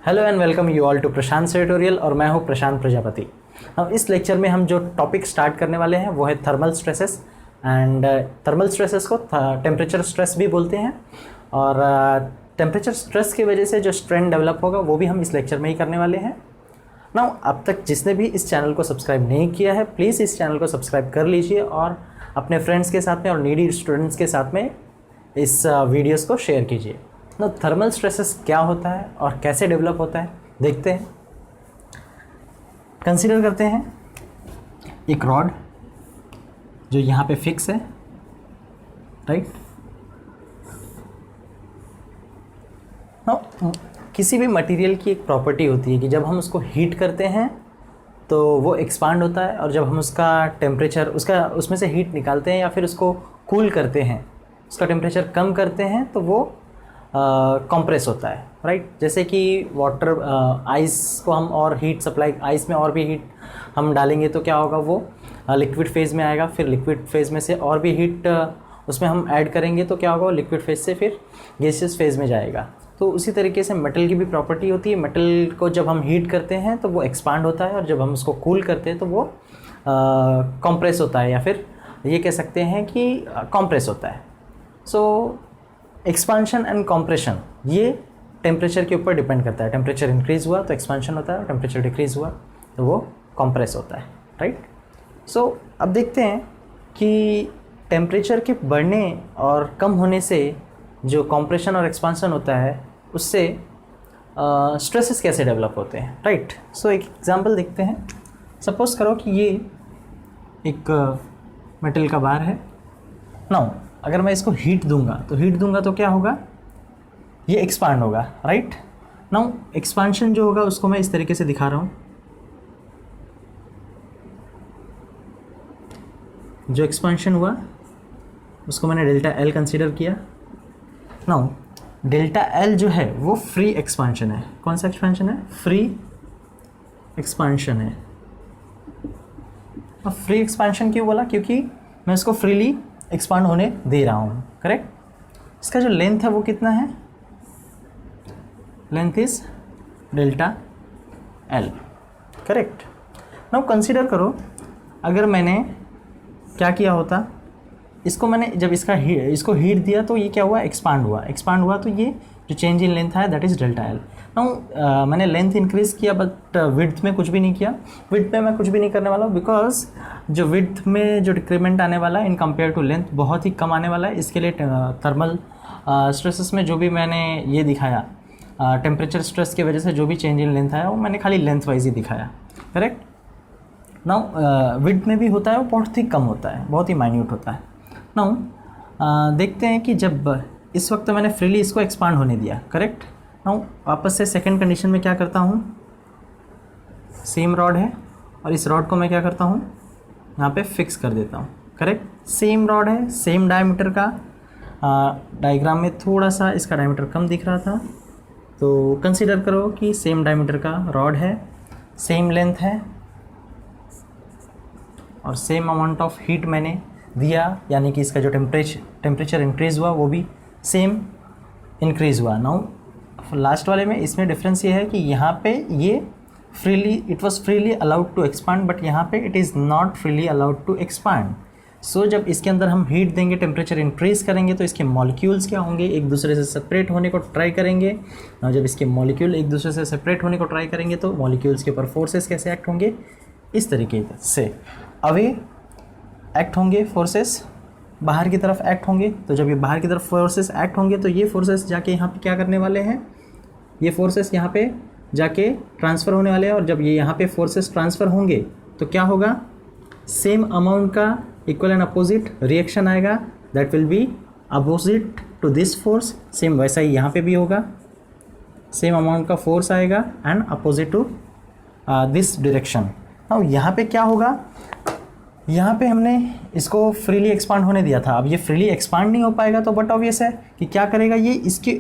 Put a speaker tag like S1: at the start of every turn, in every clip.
S1: Hello and welcome you all to Prashant tutorial और मैं हूं प्रशांत प्रजापति। अब इस लेक्चर में हम जो टॉपिक स्टार्ट करने वाले हैं वो है thermal stresses and thermal stresses को टेम्परेचर स्ट्रेस भी बोलते हैं और टेम्परेचर स्ट्रेस की वजह से जो स्ट्रेन डेवलप होगा वो भी हम इस लेक्चर में ही करने वाले हैं। नाउ अब तक जिसने भी इस चैनल को सब्सक्राइब नहीं किया है प्लीज़ इस चैनल को सब्सक्राइब कर लीजिए और अपने फ्रेंड्स के साथ में और नीडी स्टूडेंट्स के साथ में इस वीडियोस को शेयर कीजिए। ना थर्मल स्ट्रेसेस क्या होता है और कैसे डेवलप होता है देखते हैं। कंसीडर करते हैं एक रॉड जो यहाँ पे फिक्स है, राइट। किसी भी मटेरियल की एक प्रॉपर्टी होती है कि जब हम उसको हीट करते हैं तो वो एक्सपांड होता है और जब हम उसका टेम्परेचर उसमें से हीट निकालते हैं या फिर उसको कूल करते हैं, उसका टेम्परेचर कम करते हैं तो वो कंप्रेस होता है, राइट। जैसे कि वाटर आइस को हम और हीट सप्लाई, आइस में और भी हीट हम डालेंगे तो क्या होगा, वो लिक्विड फेज़ में आएगा। फिर लिक्विड फेज़ में से और भी हीट उसमें हम ऐड करेंगे तो क्या होगा, लिक्विड फेज़ से फिर गैसियस फेज़ में जाएगा। तो उसी तरीके से मेटल की भी प्रॉपर्टी होती है। मेटल को जब हम हीट करते हैं तो वो एक्सपांड होता है और जब हम उसको कूल करते हैं तो वो कंप्रेस होता है या फिर ये कह सकते हैं कि कंप्रेस होता है। सो एक्सपांशन एंड कंप्रेशन ये टेम्परेचर के ऊपर डिपेंड करता है। टेम्परेचर इंक्रीज़ हुआ तो एक्सपांशन होता है, टेम्परेचर डिक्रीज़ हुआ तो वो कंप्रेस होता है, राइट। सो अब देखते हैं कि टेम्परेचर के बढ़ने और कम होने से जो कंप्रेशन और एक्सपांशन होता है उससे स्ट्रेसेस कैसे डेवलप होते हैं, राइट। सो एक एग्जांपल देखते हैं। सपोज़ करो कि ये एक मेटल का बार है। नाउ अगर मैं इसको हीट दूंगा तो क्या होगा, ये एक्सपांड होगा, राइट। नाउ एक्सपांशन जो होगा उसको मैं इस तरीके से दिखा रहा हूँ। जो एक्सपांशन हुआ उसको मैंने डेल्टा एल कंसीडर किया। नाउ डेल्टा एल जो है वो फ्री एक्सपांशन है। कौन सा एक्सपांशन है? फ्री एक्सपांशन है। अब फ्री एक्सपांशन क्यों बोला? क्योंकि मैं इसको फ्रीली एक्सपांड होने दे रहा हूँ, करेक्ट। इसका जो लेंथ है वो कितना है? Length is delta L, correct. Now consider करो अगर मैंने क्या किया होता, इसको मैंने जब इसको हीट दिया तो ये क्या हुआ, एक्सपांड हुआ तो ये जो चेंज इन लेंथ है that is delta L. Now मैंने लेंथ इंक्रीज़ किया बट विड्थ में कुछ भी नहीं किया। विड्थ में मैं कुछ भी नहीं करने वाला हूँ बिकॉज जो विड्थ में जो डिक्रीमेंट आने वाला है इन कंपेयर टू लेंथ बहुत ही कम आने वाला है। इसके लिए थर्मल स्ट्रेसेस में जो भी मैंने ये दिखाया, टेम्परेचर स्ट्रेस की वजह से जो भी चेंज इन लेंथ आया वो मैंने खाली लेंथ वाइज ही दिखाया, करेक्ट। नाउ विड्थ में भी होता है वो बहुत ही कम होता है, बहुत ही माइन्यूट होता है। नाउ देखते हैं कि जब इस वक्त मैंने फ्रीली इसको एक्सपांड होने दिया, करेक्ट। नाउ वापस से सेकंड कंडीशन में क्या करता हूँ, सेम रॉड है और इस रॉड को मैं क्या करता हूँ, यहाँ पे फिक्स कर देता हूँ, करेक्ट। सेम रॉड है, सेम डायमीटर का। डायग्राम में थोड़ा सा इसका डायमीटर कम दिख रहा था तो कंसीडर करो कि सेम डायमीटर का रॉड है, सेम लेंथ है और सेम अमाउंट ऑफ हीट मैंने दिया, यानी कि इसका जो टेम्परेचर इंक्रीज़ हुआ वो भी सेम इंक्रीज़ हुआ। नाउ लास्ट वाले में इसमें डिफरेंस ये है कि यहाँ पे ये it was freely allowed to expand but यहाँ पे it is not freely allowed to expand. So जब इसके अंदर हम हीट देंगे, टेम्परेचर इंक्रीज़ करेंगे तो इसके मॉलिक्यूल्स क्या होंगे, एक दूसरे से सेपरेट होने को ट्राई करेंगे। और जब इसके मॉलिक्यूल एक दूसरे से सेपरेट होने को ट्राई करेंगे तो मॉलिक्यूल्स के ऊपर फोर्सेस कैसे एक्ट होंगे, इस तरीके से अवे एक्ट होंगे, फोर्सेस बाहर की तरफ एक्ट होंगे। तो जब ये बाहर की तरफ फोर्सेस एक्ट होंगे तो ये फोर्सेस जाके यहाँ पे क्या करने वाले हैं, ये फोर्सेस यहाँ पे जाके ट्रांसफ़र होने वाले हैं और जब ये यहाँ पे फोर्सेस ट्रांसफ़र होंगे तो क्या होगा, सेम अमाउंट का इक्वल एंड अपोजिट रिएक्शन आएगा that will be opposite to this force. Same वैसा ही यहाँ पे भी होगा, सेम अमाउंट का फोर्स आएगा and opposite to this direction. अब यहाँ पे क्या होगा, यहाँ पे हमने इसको फ्रीली एक्सपांड होने दिया था। अब ये फ्रीली एक्सपांड नहीं हो पाएगा तो बट ऑब्वियस है कि क्या करेगा, ये इसके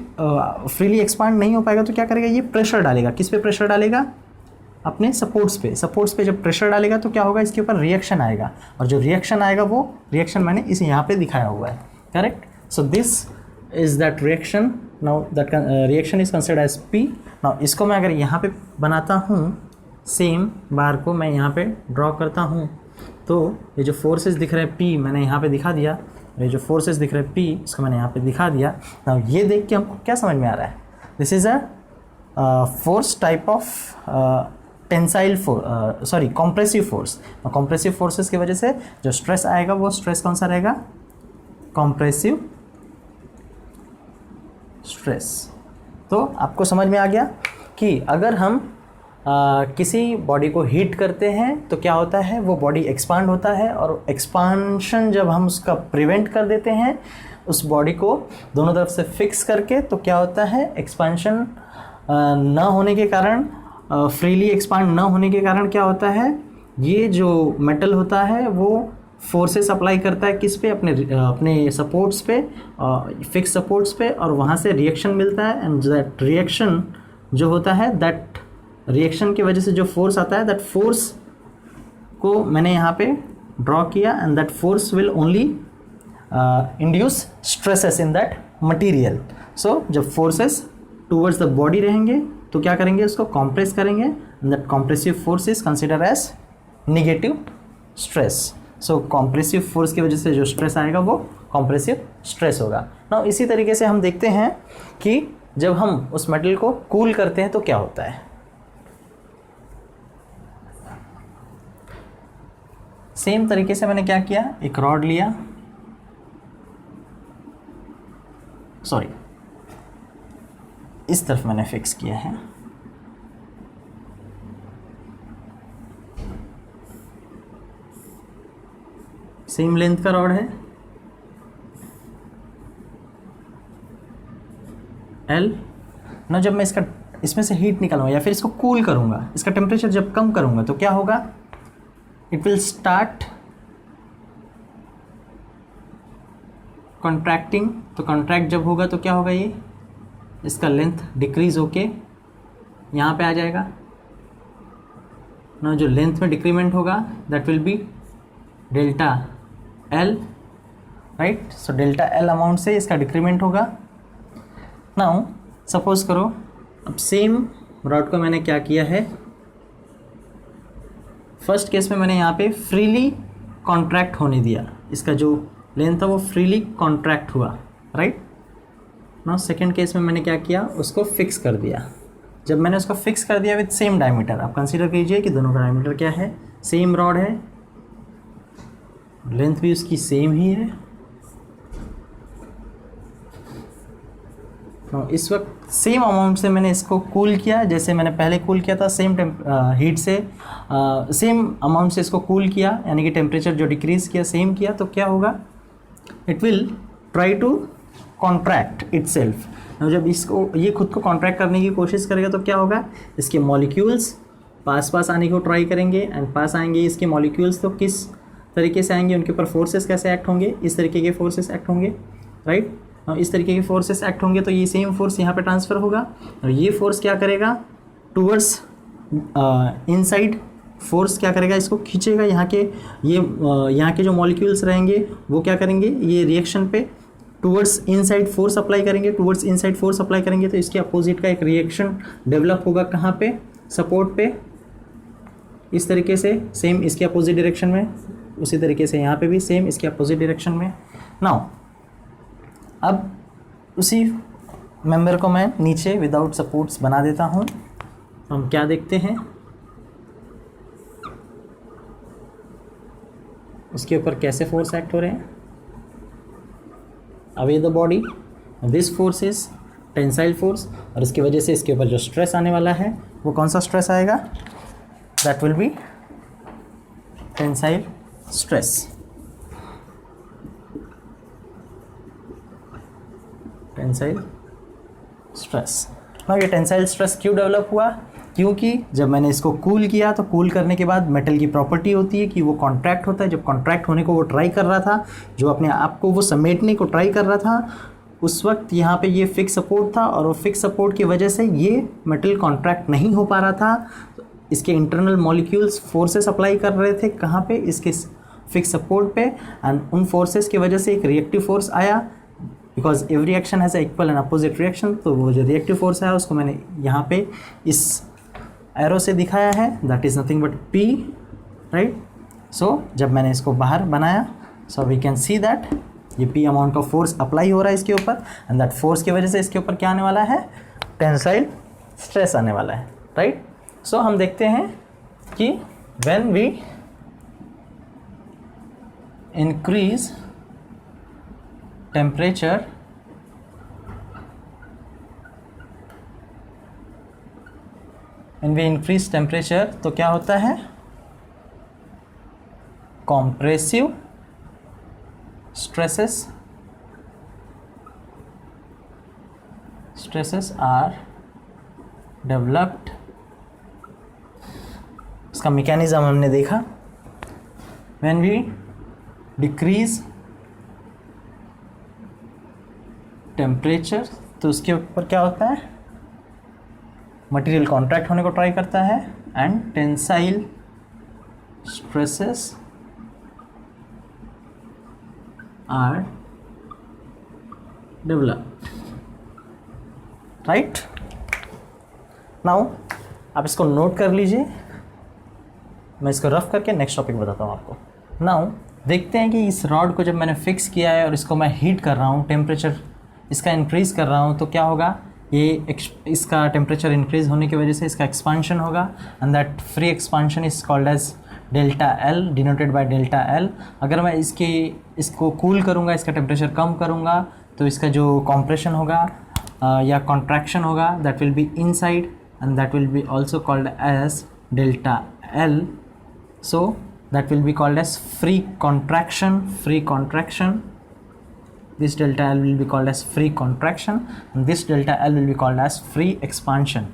S1: फ्रीली एक्सपांड नहीं हो पाएगा तो क्या करेगा, ये प्रेशर डालेगा। किस पे प्रेशर डालेगा, अपने सपोर्ट्स पे जब प्रेशर डालेगा तो क्या होगा, इसके ऊपर रिएक्शन आएगा और जो रिएक्शन आएगा वो रिएक्शन मैंने इस यहाँ पे दिखाया हुआ है, correct. So this is that reaction, now that reaction is considered as P। Now इसको मैं अगर यहाँ पे बनाता हूँ, सेम बार को मैं यहाँ पे ड्रॉ करता हूँ, तो ये जो फोर्सेस दिख रहे हैं P मैंने यहाँ पे दिखा दिया, ये जो फोर्सेस दिख रहे हैं P इसको मैंने यहाँ पे दिखा दिया। नाउ ये देख के हमको क्या समझ में आ रहा है, this is a force type of tensile compressive force. Compressive forces की वजह से जो स्ट्रेस आएगा वो स्ट्रेस कौन सा रहेगा, कॉम्प्रेसिव स्ट्रेस। तो आपको समझ में आ गया कि अगर हम किसी बॉडी को हीट करते हैं तो क्या होता है, वो बॉडी एक्सपांड होता है, और एक्सपांशन जब हम उसका प्रिवेंट कर देते हैं उस बॉडी को दोनों तरफ से फिक्स करके, तो क्या होता है, एक्सपांशन ना होने के कारण, फ्रीली एक्सपांड ना होने के कारण क्या होता है, ये जो मेटल होता है वो फोर्सेस अप्लाई करता है किस पे, अपने सपोर्ट्स पे, फिक्स सपोर्ट्स पे, और वहाँ से रिएक्शन मिलता है। एंड दैट रिएक्शन जो होता है, दैट रिएक्शन की वजह से जो फोर्स आता है, दैट फोर्स को मैंने यहाँ पे ड्रॉ किया, and that force will only induce stresses in that material. So जब फोर्सेस टूवर्ड्स द बॉडी रहेंगे तो क्या करेंगे, उसको कॉम्प्रेस करेंगे, and that compressive force is consider as negative stress. So compressive force की वजह से जो स्ट्रेस आएगा वो कॉम्प्रेसिव स्ट्रेस होगा। नाउ इसी तरीके से हम देखते हैं कि जब हम उस मेटल को कूल करते हैं तो क्या होता है। सेम तरीके से मैंने क्या किया, एक रॉड लिया, सॉरी इस तरफ मैंने फिक्स किया है, सेम लेंथ का रॉड है L। ना जब मैं इसमें से हीट निकालूंगा या फिर इसको कूल करूंगा, इसका टेम्परेचर जब कम करूंगा तो क्या होगा, इट विल स्टार्ट कॉन्ट्रैक्टिंग। तो कॉन्ट्रैक्ट जब होगा तो क्या होगा, ये इसका लेंथ डिक्रीज होके यहाँ पे आ जाएगा ना, जो लेंथ में डिक्रीमेंट होगा that will B delta L, right. So delta L amount से इसका डिक्रीमेंट होगा। नाउ सपोज करो, अब सेम रॉड को मैंने क्या किया है, फर्स्ट केस में मैंने यहाँ पे फ्रीली कॉन्ट्रैक्ट होने दिया, इसका जो लेंथ था वो फ्रीली कॉन्ट्रैक्ट हुआ, राइट। नाउ सेकेंड केस में मैंने क्या किया, उसको फिक्स कर दिया। जब मैंने उसको फिक्स कर दिया विद सेम डायमीटर, आप कंसीडर कीजिए कि दोनों का डायमीटर क्या है, सेम रॉड है, लेंथ भी उसकी सेम ही है। तो इस वक्त सेम अमाउंट से मैंने इसको कूल किया, जैसे मैंने पहले कूल किया था, सेम हीट से सेम अमाउंट से इसको कूल किया, यानी कि टेम्परेचर जो डिक्रीज किया सेम किया, तो क्या होगा, it will try to contract itself. जब इसको ये खुद को कॉन्ट्रैक्ट करने की कोशिश करेगा तो क्या होगा, इसके मॉलिक्यूल्स पास आने को ट्राई करेंगे, एंड पास आएंगे इसके मॉलिक्यूल्स, तो किस तरीके से आएंगे, उनके ऊपर फोर्सेस कैसे एक्ट होंगे, इस तरीके के फोर्सेस एक्ट होंगे, राइट। इस तरीके के फोर्सेस एक्ट होंगे तो ये सेम फोर्स यहाँ पे ट्रांसफ़र होगा, और ये फोर्स क्या करेगा, टूवर्ड्स इनसाइड फोर्स क्या करेगा, इसको खींचेगा। यहाँ के जो मॉलिक्यूल्स रहेंगे वो क्या करेंगे, ये रिएक्शन पे टूवर्ड्स इनसाइड फोर्स अप्लाई करेंगे, टूवर्ड्स इनसाइड फोर्स अप्लाई करेंगे, तो इसके अपोजिट का एक रिएक्शन डेवलप होगा, कहाँ पे, सपोर्ट पे, इस तरीके से, सेम इसके अपोजिट डायरेक्शन में, उसी तरीके से यहाँ पे भी सेम इसके अपोजिट डायरेक्शन में। नाउ अब उसी मेंबर को मैं नीचे विदाउट सपोर्ट्स बना देता हूँ। हम क्या देखते हैं, उसके ऊपर कैसे फोर्स एक्ट हो रहे हैं, away the body, this force is tensile force, और इसकी वजह से इसके ऊपर जो स्ट्रेस आने वाला है वो कौन सा स्ट्रेस आएगा, that will be tensile stress. Tensile stress. ना ये टेंसाइल स्ट्रेस क्यों डेवलप हुआ, क्योंकि जब मैंने इसको कूल किया तो कूल करने के बाद मेटल की प्रॉपर्टी होती है कि वो कॉन्ट्रैक्ट होता है। जब कॉन्ट्रैक्ट होने को वो ट्राई कर रहा था, जो अपने आप को वो समेटने को ट्राई कर रहा था, उस वक्त यहाँ पे ये फिक्स सपोर्ट था, और वो फिक्स सपोर्ट की वजह से ये मेटल कॉन्ट्रैक्ट नहीं हो पा रहा था। इसके इंटरनल मॉलिक्यूल्स फोर्सेस अप्लाई कर रहे थे, कहाँ पे, इसके फिक्स सपोर्ट पे, एंड उन फोर्सेस की वजह से एक रिएक्टिव फोर्स आया, because every action has equal and opposite reaction, तो वो जो रिएक्टिव फोर्स है उसको मैंने यहाँ पे इस एरो से दिखाया है, that is nothing but P, right. So जब मैंने इसको बाहर बनाया, so we can see that ये P अमाउंट का फोर्स अप्लाई हो रहा है इसके ऊपर, एंड दैट फोर्स की वजह से इसके ऊपर क्या आने वाला है, टेंसाइल स्ट्रेस आने वाला है, राइट। सो हम देखते हैं कि व्हेन वी इंक्रीज टेम्परेचर तो क्या होता है, कॉम्प्रेसिव stresses are developed। इसका मैकेनिज्म हमने देखा, when we decrease temperature तो उसके ऊपर क्या होता है, मटेरियल कॉन्ट्रैक्ट होने को ट्राई करता है, and tensile stresses are developed, right. Now आप इसको नोट कर लीजिए, मैं इसको रफ करके नेक्स्ट टॉपिक बताता हूँ आपको। नाउ देखते हैं कि इस रॉड को जब मैंने फिक्स किया है और इसको मैं हीट कर रहा हूँ, टेम्परेचर इसका इंक्रीज़ कर रहा हूँ, तो क्या होगा, ये इसका टेम्परेचर इंक्रीज़ होने की वजह से इसका एक्सपांशन होगा, and that free expansion is called as delta L, denoted by delta L. अगर मैं इसको कूल करूँगा, इसका टेम्परेचर कम करूँगा, तो इसका जो कॉम्प्रेशन होगा या कॉन्ट्रैक्शन होगा, that will be inside, and that will be also called as delta L. So that will be called as free contraction. This delta L will be called as free contraction, and this delta L will be called as free expansion,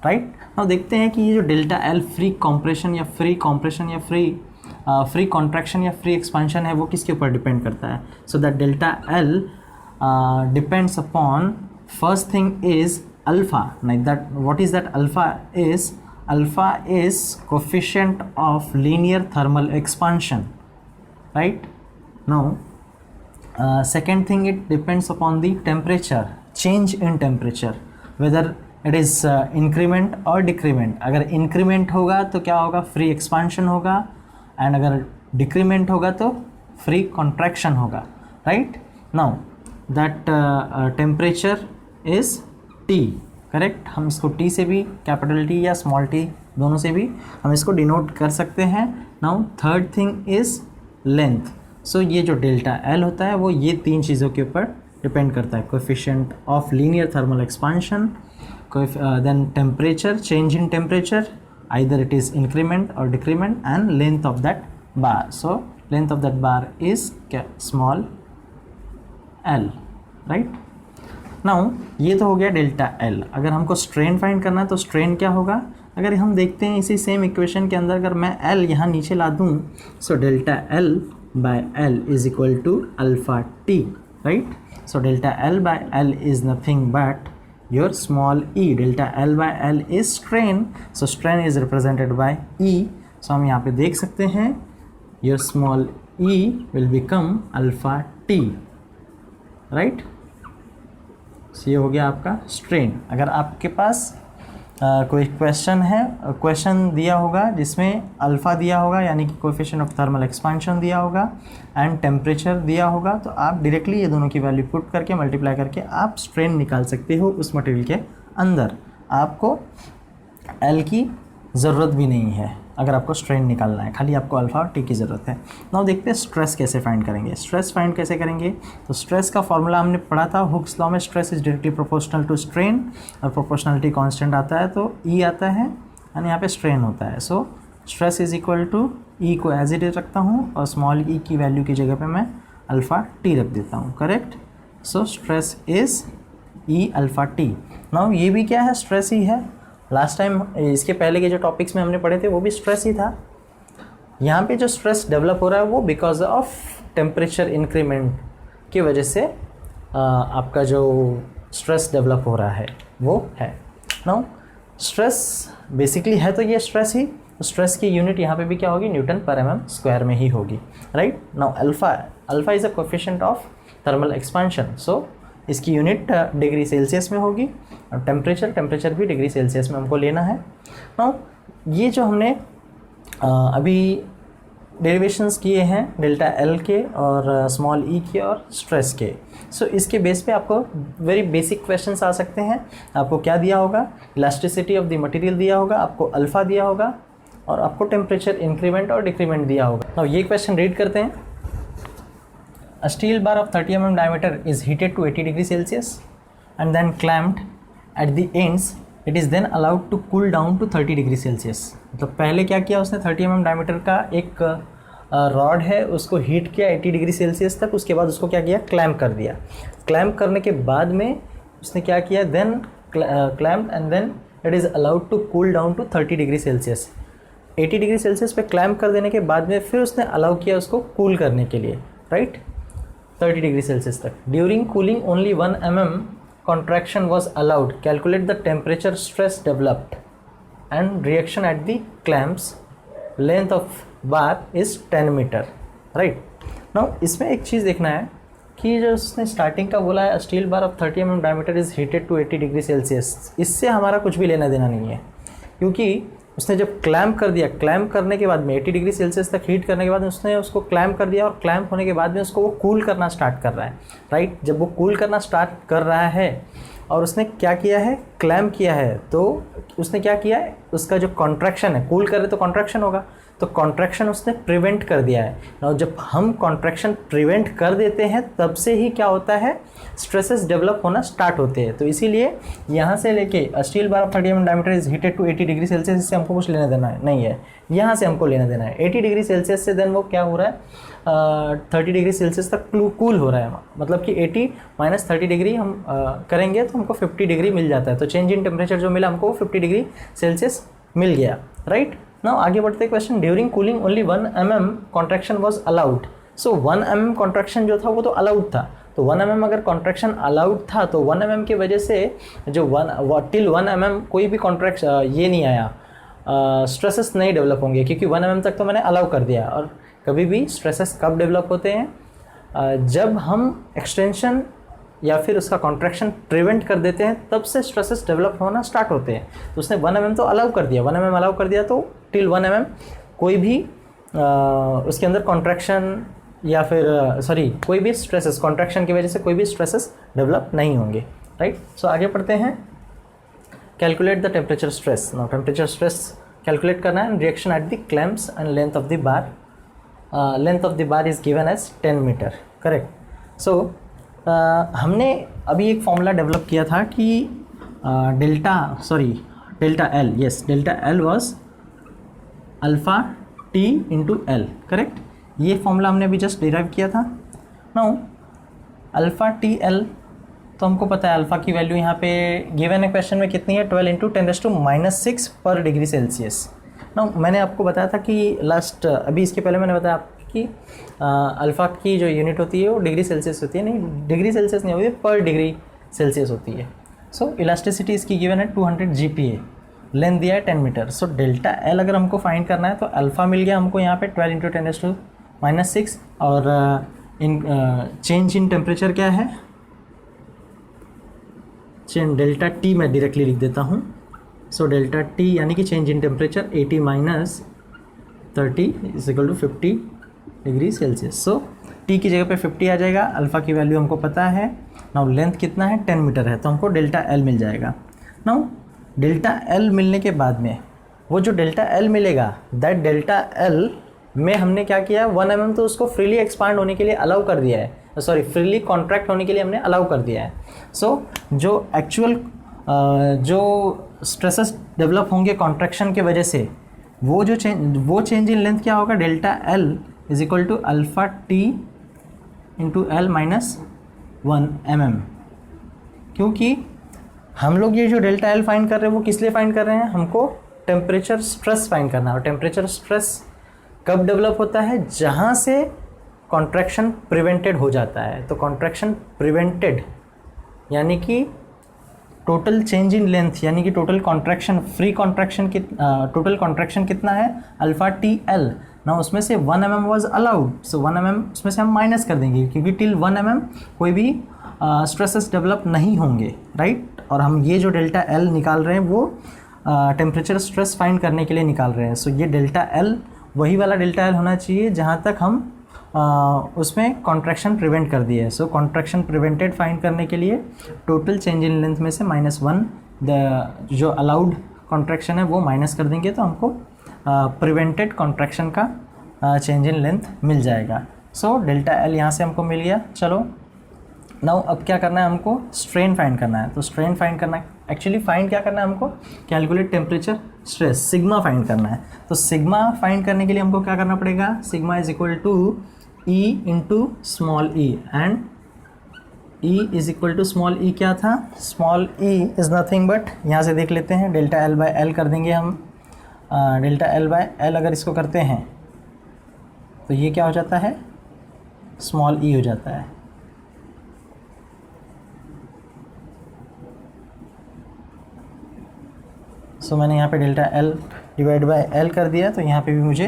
S1: right। now देखते हैं कि ये जो delta L free compression या free compression या free contraction या free expansion है, वो किसके ऊपर डिपेंड करता है। so that delta L depends upon, first thing is alpha, like that, what is that alpha is coefficient of linear thermal expansion, right। now second thing, it depends upon the temperature, change in temperature, whether it is increment or decrement। अगर increment होगा तो क्या होगा, free expansion होगा, and अगर decrement होगा तो free contraction होगा, right। now that temperature is T, correct। हम इसको T से भी, कैपिटल T या स्मॉल t दोनों से भी हम इसको डिनोट कर सकते हैं। now third thing is length। सो ये जो डेल्टा एल होता है वो ये तीन चीज़ों के ऊपर डिपेंड करता है, coefficient of linear thermal expansion, then temperature, change in temperature, either it is increment और decrement, and length of that bar. So length of that bar is क्या, स्मॉल एल, राइट। नाउ ये तो हो गया delta L. अगर हमको strain find करना है तो स्ट्रेन क्या होगा, अगर हम देखते हैं इसी सेम इक्वेशन के अंदर अगर मैं एल यहाँ नीचे ला दूँ, सो delta L by L is equal to alpha T, right। so delta L by L is nothing but your small e, delta L by L is strain, so strain is represented by E। so हम यहाँ पे देख सकते हैं your small e will become alpha T, right। so ये हो गया आपका strain। अगर आपके पास कोई क्वेश्चन है, क्वेश्चन दिया होगा जिसमें अल्फ़ा दिया होगा यानी कि कोएफिशिएंट ऑफ थर्मल एक्सपांशन दिया होगा एंड टेम्परेचर दिया होगा, तो आप डायरेक्टली ये दोनों की वैल्यू पुट करके मल्टीप्लाई करके आप स्ट्रेन निकाल सकते हो उस मटेरियल के अंदर। आपको एल की ज़रूरत भी नहीं है अगर आपको स्ट्रेन निकालना है, खाली आपको अल्फ़ा और टी की ज़रूरत है। नाउ देखते हैं स्ट्रेस कैसे फाइंड करेंगे। स्ट्रेस फाइंड कैसे करेंगे, तो स्ट्रेस का फॉर्मूला हमने पढ़ा था हुक्स लॉ में, stress is directly proportional to strain, और प्रोपोर्शनलिटी कांस्टेंट आता है तो ई आता है और यहाँ पे स्ट्रेन होता है। So stress is equal to E को एज इट इज रखता हूँ और स्मॉल ई की वैल्यू की जगह पर मैं अल्फ़ा टी रख देता हूँ, correct. So stress is E alpha T. Now ये भी क्या है, स्ट्रेस ही है। लास्ट टाइम इसके पहले के जो टॉपिक्स में हमने पढ़े थे वो भी स्ट्रेस ही था। यहाँ पे जो स्ट्रेस डेवलप हो रहा है वो बिकॉज ऑफ टेम्परेचर इंक्रीमेंट की वजह से आपका जो स्ट्रेस डेवलप हो रहा है वो है। नाउ स्ट्रेस बेसिकली है तो ये स्ट्रेस ही, स्ट्रेस की यूनिट यहाँ पे भी क्या होगी, न्यूटन पर एमएम स्क्वायर में ही होगी, right. Now alpha is a coefficient of thermal expansion. So इसकी यूनिट डिग्री सेल्सियस में होगी, और टेम्परेचर भी डिग्री सेल्सियस में हमको लेना है। नाउ ये जो हमने अभी डेरिवेशंस किए हैं डेल्टा एल के और स्मॉल ई के और स्ट्रेस के, सो इसके बेस पे आपको वेरी बेसिक क्वेश्चंस आ सकते हैं। आपको क्या दिया होगा, इलास्टिसिटी ऑफ द मटेरियल दिया होगा, आपको अल्फ़ा दिया होगा, और आपको टेम्परेचर इंक्रीमेंट और डिक्रीमेंट दिया होगा। अब ये क्वेश्चन रीड करते हैं। A steel bar of 30 mm diameter is heated to 80 degree Celsius and then clamped at the ends. It is then allowed to cool down to 30 degree Celsius. मतलब पहले क्या किया उसने, 30 mm डायमीटर का एक rod है उसको हीट किया 80 डिग्री सेल्सियस तक, उसके बाद उसको क्या किया, क्लैम्प कर दिया। क्लैम्प करने के बाद में उसने क्या किया, then clamp and then it is allowed to cool down to 30 degree Celsius. 80 degree Celsius पे क्लैम्प कर देने के बाद में फिर उसने अलाउ किया उसको कूल करने के लिए, राइट, 30 डिग्री सेल्सियस तक। During cooling only 1 mm contraction was allowed. Calculate the temperature stress developed and reaction at the clamps. Length of bar is 10 meter. Right. Now इसमें एक चीज़ देखना है कि जो उसने स्टार्टिंग का बोला है steel bar of 30 mm diameter is heated to 80 degree Celsius, इससे हमारा कुछ भी लेना देना नहीं है, क्योंकि उसने जब क्लैम्प कर दिया, क्लैम्प करने के बाद में 80 डिग्री सेल्सियस तक हीट करने के बाद उसने उसको क्लैम्प कर दिया, और क्लैम्प होने के बाद में उसको वो कूल करना स्टार्ट कर रहा है, राइट। जब वो कूल करना स्टार्ट कर रहा है और उसने क्या किया है, क्लैम्प किया है, तो उसने क्या किया है, उसका जो कॉन्ट्रैक्शन है, कूल करे तो कॉन्ट्रैक्शन होगा, तो कॉन्ट्रैक्शन उसने प्रिवेंट कर दिया है। और जब हम कॉन्ट्रैक्शन प्रिवेंट कर देते हैं तब से ही क्या होता है, स्ट्रेसेस डेवलप होना स्टार्ट होते हैं। तो इसीलिए यहाँ से लेके steel bar of 30 mm diameter is heated to 80 degree Celsius, इससे हमको कुछ लेना देना नहीं है, यहाँ से हमको लेना देना है 80 डिग्री सेल्सियस से। देन वो क्या हो रहा है, 30 डिग्री सेल्सियस तक कूल हो रहा है, मतलब कि 80 - 30 डिग्री हम करेंगे तो हमको 50 डिग्री मिल जाता है। तो चेंज इन टेम्परेचर जो मिला हमको 50 डिग्री सेल्सियस मिल गया, राइट। नाउ आगे बढ़ते question. During cooling only 1 mm contraction was allowed. So 1 mm contraction जो था वो तो अलाउड था, तो 1 mm अगर कॉन्ट्रैक्शन अलाउड था तो 1 mm की वजह से जो टिल 1 mm कोई भी कॉन्ट्रैक्ट ये नहीं आया, स्ट्रेसेस नहीं डेवलप होंगे, क्योंकि 1 mm तक तो मैंने अलाउ कर दिया। और कभी भी स्ट्रेसेस कब डेवलप होते हैं, जब हम एक्सटेंशन या फिर उसका कॉन्ट्रैक्शन प्रिवेंट कर देते हैं, तब से स्ट्रेसेस डेवलप होना स्टार्ट होते हैं। तो उसने 1 mm तो अलाउ कर दिया, 1 mm अलाउ कर दिया, तो टिल 1 mm कोई भी उसके अंदर कॉन्ट्रैक्शन या फिर कोई भी स्ट्रेसेस, कॉन्ट्रैक्शन की वजह से कोई भी स्ट्रेसेस डेवलप नहीं होंगे, राइट। सो आगे पढ़ते हैं। Calculate the temperature stress. Now temperature stress calculate करना है, reaction at the clamps and length of the bar. Length of the bar is given as 10 metre, correct. So हमने अभी एक फॉर्मूला डेवलप किया था कि delta L, yes, delta L was alpha T into L, correct. ये formula हमने अभी just derive किया था। नाउ अल्फ़ा टी एल तो हमको पता है, अल्फ़ा की वैल्यू यहाँ पे गिवन है क्वेश्चन में कितनी है, 12 × 10⁻⁶ पर डिग्री सेल्सियस। नाउ मैंने आपको बताया था कि अभी इसके पहले मैंने बताया कि अल्फ़ा की जो यूनिट होती है वो डिग्री सेल्सियस होती है, नहीं डिग्री सेल्सियस नहीं होती है, पर डिग्री सेल्सियस होती है। सो इलास्टिसिटी इसकी गिवन है 200 GPa, लेंथ दिया है 10 मीटर। सो डेल्टा एल अगर हमको फाइंड करना है तो अल्फ़ा मिल गया हमको यहाँ पे 12 × 10⁻⁶, और चेंज इन टेम्परेचर क्या है, डेल्टा टी मैं डायरेक्टली लिख देता हूँ। सो डेल्टा टी यानी कि change in temperature 80 - 30 = 50 degree Celsius. So T की जगह पे 50 आ जाएगा, अल्फ़ा की वैल्यू हमको पता है। नाउ लेंथ कितना है, 10 मीटर है, तो हमको डेल्टा एल मिल जाएगा। नाउ डेल्टा एल मिलने के बाद में वो जो डेल्टा एल मिलेगा, दैट डेल्टा एल में हमने क्या किया, 1 mm तो उसको फ्रीली एक्सपांड होने के लिए अलाउ कर दिया है, फ्रीली कॉन्ट्रैक्ट होने के लिए हमने अलाउ कर दिया है। सो जो एक्चुअल जो स्ट्रेसेस डेवलप होंगे कॉन्ट्रैक्शन के वजह से, वो चेंज इन लेंथ क्या होगा, delta L is equal to alpha T into L - 1 mm। क्योंकि हम लोग ये जो डेल्टा एल फाइंड कर रहे हैं वो किस लिए फाइंड कर रहे हैं, हमको टेम्परेचर स्ट्रेस फाइंड करना है। और टेम्परेचर स्ट्रेस कब डेवलप होता है, जहाँ से कॉन्ट्रैक्शन प्रिवेंटेड हो जाता है। तो कॉन्ट्रैक्शन प्रिवेंटेड यानी कि टोटल चेंज इन लेंथ, यानी कि टोटल कॉन्ट्रैक्शन, फ्री कॉन्ट्रैक्शन की टोटल कॉन्ट्रैक्शन कितना है, अल्फ़ा टी एल। ना उसमें से 1 mm was allowed, so 1 mm उसमें से हम माइनस कर देंगे, क्योंकि टिल 1 mm कोई भी स्ट्रेसेस डेवलप नहीं होंगे, राइट। और हम ये जो डेल्टा एल निकाल रहे हैं वो टेम्परेचर स्ट्रेस फाइंड करने के लिए निकाल रहे हैं। सो ये डेल्टा एल वही वाला डेल्टा एल होना चाहिए जहाँ तक हम उसमें कॉन्ट्रैक्शन प्रिवेंट कर दिए। सो कॉन्ट्रैक्शन प्रिवेंटेड फाइंड करने के लिए टोटल चेंज इन लेंथ में से -1 जो अलाउड कॉन्ट्रैक्शन है वो माइनस कर देंगे, तो हमको प्रिवेंटेड कॉन्ट्रैक्शन का चेंज इन लेंथ मिल जाएगा। सो डेल्टा एल यहाँ से हमको मिल गया। चलो नाउ अब क्या करना है, हमको स्ट्रेन फाइंड करना है। तो स्ट्रेन फाइंड करना है, एक्चुअली फाइंड क्या करना है हमको, calculate temperature stress, sigma find करना है। तो सिग्मा फाइंड करने के लिए हमको क्या करना पड़ेगा, sigma is equal to E into small E, and E is equal to small E क्या था, small E is nothing but, यहाँ से देख लेते हैं, डेल्टा एल बाय एल कर देंगे हम। डेल्टा एल बाय एल अगर इसको करते हैं तो ये क्या हो जाता है, स्मॉल ई हो जाता है। सो मैंने यहाँ पे delta L divide by L कर दिया, तो यहाँ पे भी मुझे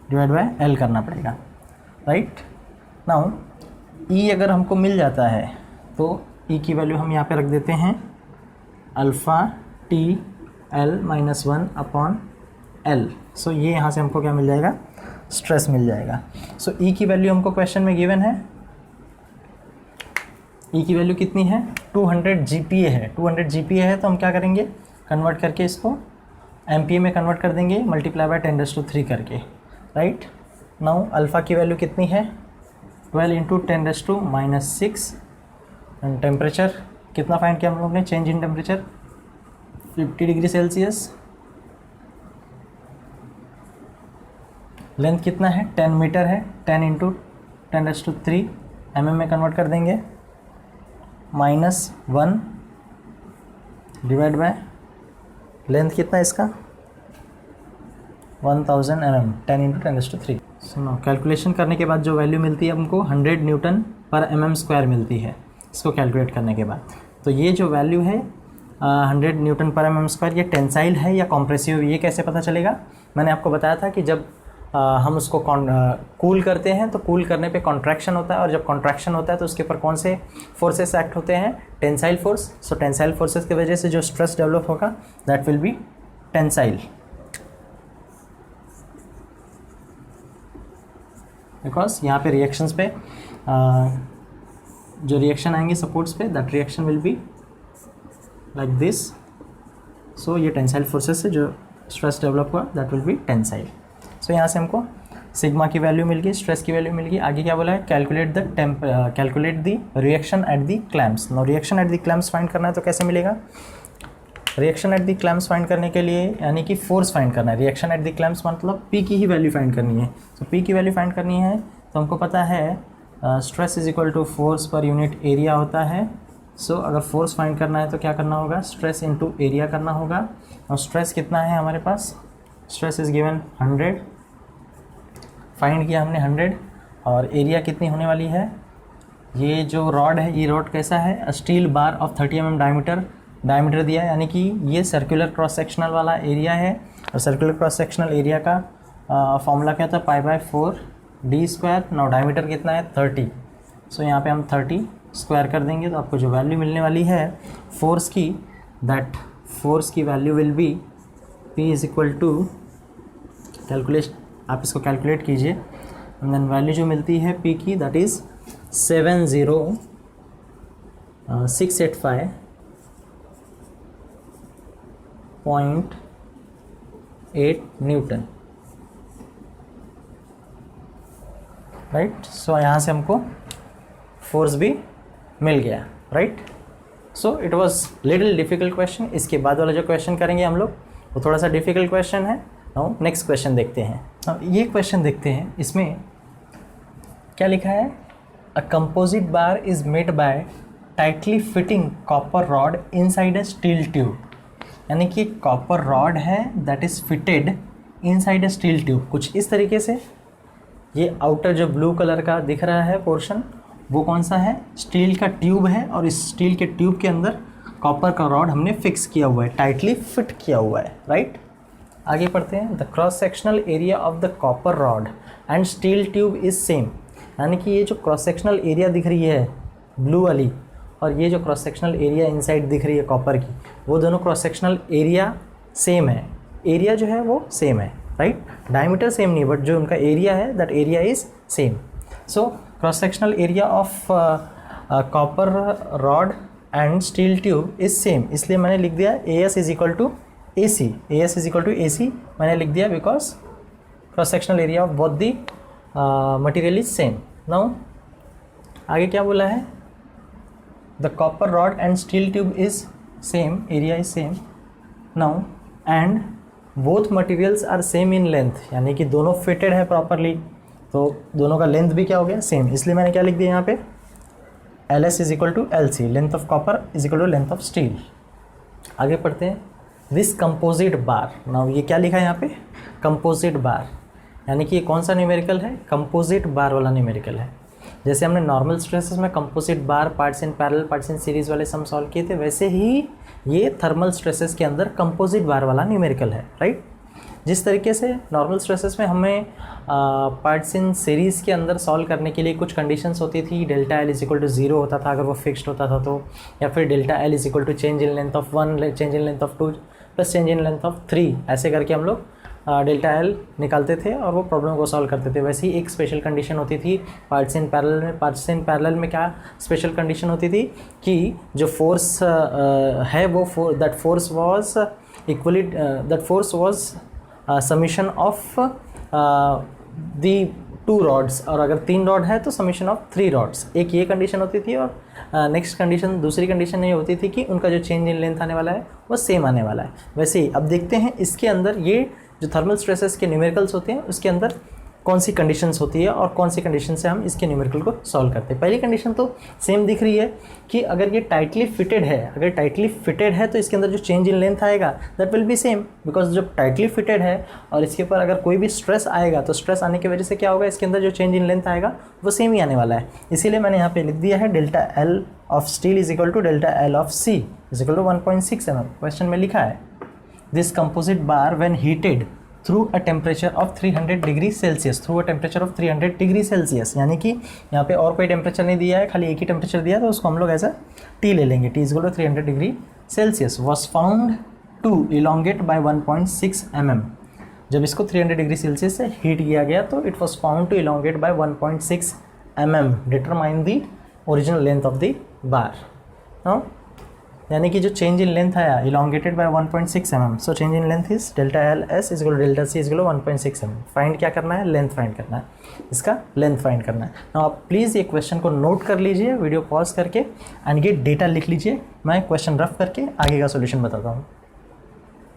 S1: डिवाइड बाय एल करना पड़ेगा, राइट। नाउ ई अगर हमको मिल जाता है तो ई की वैल्यू हम यहाँ पे रख देते हैं alpha T L -1 upon L. So ये यहाँ से हमको क्या मिल जाएगा, स्ट्रेस मिल जाएगा। सो ई की वैल्यू हमको क्वेश्चन में गिवन है, ई की वैल्यू कितनी है, 200 GPa है। 200 GPa है तो हम क्या करेंगे, कन्वर्ट करके इसको एमपीए में कन्वर्ट कर देंगे, मल्टीप्लाई बाय 10⁻³ करके, राइट। नाउ अल्फ़ा की वैल्यू कितनी है, 12 इंटू 10⁻⁻⁶, एंड टेम्परेचर कितना फाइंड किया हम लोग ने, change in temperature 50 degree Celsius. Length कितना है, 10 मीटर है, 10 इंटू 10⁻³ mm में कन्वर्ट कर देंगे, -1 डिवाइड बाय लेंथ कितना है इसका, 1000 mm, 10 इंटू 10⁻³। सुनो, कैलकुलेशन करने के बाद जो वैल्यू मिलती है हमको 100 न्यूटन पर mm² मिलती है, इसको कैलकुलेट करने के बाद। तो ये जो वैल्यू है 100 न्यूटन पर mm², ये टेंसाइल है या कॉम्प्रेसिव, ये कैसे पता चलेगा। मैंने आपको बताया था कि जब हम उसको कूल करते हैं तो कूल करने पे कॉन्ट्रैक्शन होता है, और जब कॉन्ट्रैक्शन होता है तो उसके ऊपर कौन से फोर्सेस एक्ट होते हैं, tensile force. So tensile forces की वजह से जो स्ट्रेस डेवलप होगा that will be tensile, because यहाँ पे रिएक्शंस पे जो रिएक्शन आएंगे सपोर्ट्स पे, that reaction will be like this. So ये टेंसाइल फोर्सेस से जो स्ट्रेस डेवलप हुआ that will be tensile. So यहाँ से हमको सिग्मा की वैल्यू मिल गई, स्ट्रेस की वैल्यू मिल गई। आगे क्या बोला है, calculate the reaction at the clamps. No, reaction at the clamps find करना है तो कैसे मिलेगा, reaction at the clamps find करने के लिए यानी कि फोर्स फाइंड करना है। रिएक्शन एट द क्लैम्प्स मतलब पी की ही वैल्यू फाइंड करनी है। तो पी की वैल्यू फाइंड करनी है तो हमको पता है stress is equal to force per unit area होता है। सो अगर फोर्स फाइंड करना है तो क्या करना होगा, स्ट्रेस इंटू एरिया करना होगा। और स्ट्रेस कितना है हमारे पास, स्ट्रेस इज गिवन 100, फाइंड किया हमने 100, और एरिया कितनी होने वाली है, ये जो रॉड है ये रॉड कैसा है, steel bar of 30 mm diameter दिया है, यानी कि ये सर्कुलर क्रॉस सेक्शनल वाला एरिया है। और सर्कुलर क्रॉस सेक्शनल एरिया का फॉर्मूला क्या था, π/4d²। नाउ डायमीटर कितना है 30, सो यहाँ पे हम 30 स्क्वायर कर देंगे तो आपको जो वैल्यू मिलने वाली है फोर्स की, दैट फोर्स की value will be P is equal to, calculate आप इसको कैलकुलेट कीजिए, एंड देन वैल्यू जो मिलती है P की दैट इज़ 70685.8 न्यूटन, राइट। सो यहाँ से हमको फोर्स भी मिल गया, right. So it was little difficult question. इसके बाद वाला जो क्वेश्चन करेंगे हम लोग वो थोड़ा सा डिफिकल्ट क्वेश्चन है। नाउ नेक्स्ट क्वेश्चन देखते हैं। ये क्वेश्चन देखते हैं, इसमें क्या लिखा है, a composite bar is made by tightly fitting copper rod inside a steel tube. यानी कि कॉपर रॉड है that is fitted inside a steel tube. कुछ इस तरीके से, ये आउटर जो ब्लू कलर का दिख रहा है पोर्शन वो कौन सा है, स्टील का ट्यूब है, और इस स्टील के ट्यूब के अंदर कॉपर का रॉड हमने फिक्स किया हुआ है, टाइटली फिट किया हुआ है, राइट। आगे पढ़ते हैं, the cross sectional area of the copper rod and steel tube is same. यानी कि ये जो क्रॉस सेक्शनल एरिया दिख रही है ब्लू वाली, और ये जो क्रॉस सेक्शनल एरिया इनसाइड दिख रही है कॉपर की, वो दोनों क्रॉस सेक्शनल एरिया सेम है, एरिया जो है वो सेम है, राइट। डायमीटर सेम नहीं, बट जो उनका एरिया है that area is same. So cross sectional area of copper rod and steel tube is same, इसलिए मैंने लिख दिया AS is equal to AC, AS is equal to AC मैंने लिख दिया because cross sectional area of both the material is same. Now आगे क्या बोला है, the copper rod and steel tube is same, area is same now, and both materials are same in length, यानी कि दोनों फिटेड है properly, तो दोनों का लेंथ भी क्या हो गया सेम, इसलिए मैंने क्या लिख दिया यहाँ पे LS is equal to LC, length of copper is equal to length of steel. आगे पढ़ते हैं, दिस कंपोजिट बार, नाउ ये क्या लिखा है यहाँ पे कंपोजिट बार, यानी कि ये कौन सा न्यूमेरिकल है, कंपोजिट बार वाला न्यूमेरिकल है। जैसे हमने नॉर्मल स्ट्रेसेस में composite bar, parts in parallel, parts in series वाले सम सॉल्व किए थे, वैसे ही ये थर्मल स्ट्रेसेस के अंदर कंपोजिट बार वाला न्यूमेरिकल है, राइट। जिस तरीके से नॉर्मल स्ट्रेसेस में हमें पार्ट्स इन सीरीज़ के अंदर सॉल्व करने के लिए कुछ कंडीशंस होती थी, delta L is equal to 0 होता था अगर वो फिक्स्ड होता था तो, या फिर delta L is equal to change in length of 1, change in length of 2 plus change in length of 3, ऐसे करके हम लोग डेल्टा एल निकालते थे और वो प्रॉब्लम को सॉल्व करते थे। वैसे ही एक स्पेशल कंडीशन होती थी पार्ट्स इन पैरेलल में। पार्ट्स इन पैरेलल में क्या स्पेशल कंडीशन होती थी कि जो फोर्स है वो that force was summation of the 2 rods, और अगर 3 रॉड है तो समीशन ऑफ 3 रॉड्स। एक ये कंडीशन होती थी, और नेक्स्ट कंडीशन, दूसरी कंडीशन ये होती थी कि उनका जो चेंज इन लेंथ आने वाला है वो सेम आने वाला है। वैसे ही अब देखते हैं इसके अंदर ये जो थर्मल स्ट्रेसेस के न्यूमेरिकल्स होते हैं उसके अंदर कौन सी कंडीशंस होती है और कौन सी कंडीशन से हम इसके न्यूमेरिकल को सॉल्व करते हैं। पहली कंडीशन तो सेम दिख रही है कि अगर ये टाइटली फिटेड है, अगर टाइटली फिटेड है तो इसके अंदर जो चेंज इन लेंथ आएगा that will be same, because जब टाइटली फिटेड है और इसके ऊपर अगर कोई भी स्ट्रेस आएगा तो स्ट्रेस आने की वजह से क्या होगा, इसके अंदर जो चेंज इन लेंथ आएगा वो सेम ही आने वाला है। इसीलिए मैंने यहाँ पे लिख दिया है delta L of steel is equal to delta L of C is equal to 1.6 mm। Question में लिखा है this composite bar when heated through a temperature of 300 degree Celsius, through a temperature of 300 degree Celsius, यानी कि यहाँ पे और कोई temperature नहीं दिया है, खाली एक ही टेम्परेचर दिया है, तो उसको हम लोग एज अ टी ले लेंगे, T is equal to 300 degree Celsius, was found to elongate by 1.6 mm। जब इसको 300 डिग्री सेल्सियस से हीट किया गया तो it was found to elongate by 1.6 mm, determine the original length of the bar. यानी कि जो चेंज इन लेंथ आया elongated by 1.6 mm, so change in length is delta L S is equal to delta C is equal to 1.6 mm। Find क्या करना है, length find करना है, इसका लेंथ फाइंड करना है। नाउ आप प्लीज़ ये क्वेश्चन को नोट कर लीजिए, वीडियो पॉज करके, एंड ये डेटा लिख लीजिए। मैं क्वेश्चन रफ करके आगे का सोल्यूशन बताता हूँ।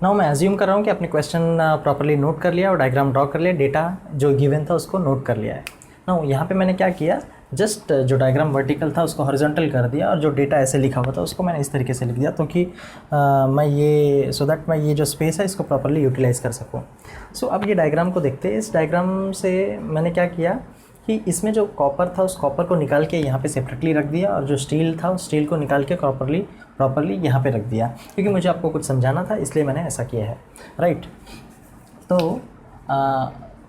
S1: नाउ मैं एज्यूम कर रहा हूँ कि आपने क्वेश्चन प्रॉपरली नोट कर लिया और डायग्राम ड्रॉ कर लिया, डेटा जो गिवन था उसको नोट कर लिया है। नाउ यहाँ पे मैंने क्या किया, जस्ट जो डायग्राम वर्टिकल था उसको हॉरिजॉन्टल कर दिया और जो डेटा ऐसे लिखा हुआ था उसको मैंने इस तरीके से लिख दिया, तो कि मैं ये सो दैट मैं ये जो स्पेस है इसको प्रॉपरली यूटिलाइज़ कर सकूँ। सो अब ये डायग्राम को देखते हैं। इस डायग्राम से मैंने क्या किया कि इसमें जो कॉपर था उस कॉपर को निकाल के यहाँ पे सेपरेटली रख दिया, और जो स्टील था उस स्टील को निकाल के प्रॉपरली यहाँ पे रख दिया, क्योंकि मुझे आपको कुछ समझाना था, इसलिए मैंने ऐसा किया है, राइट। तो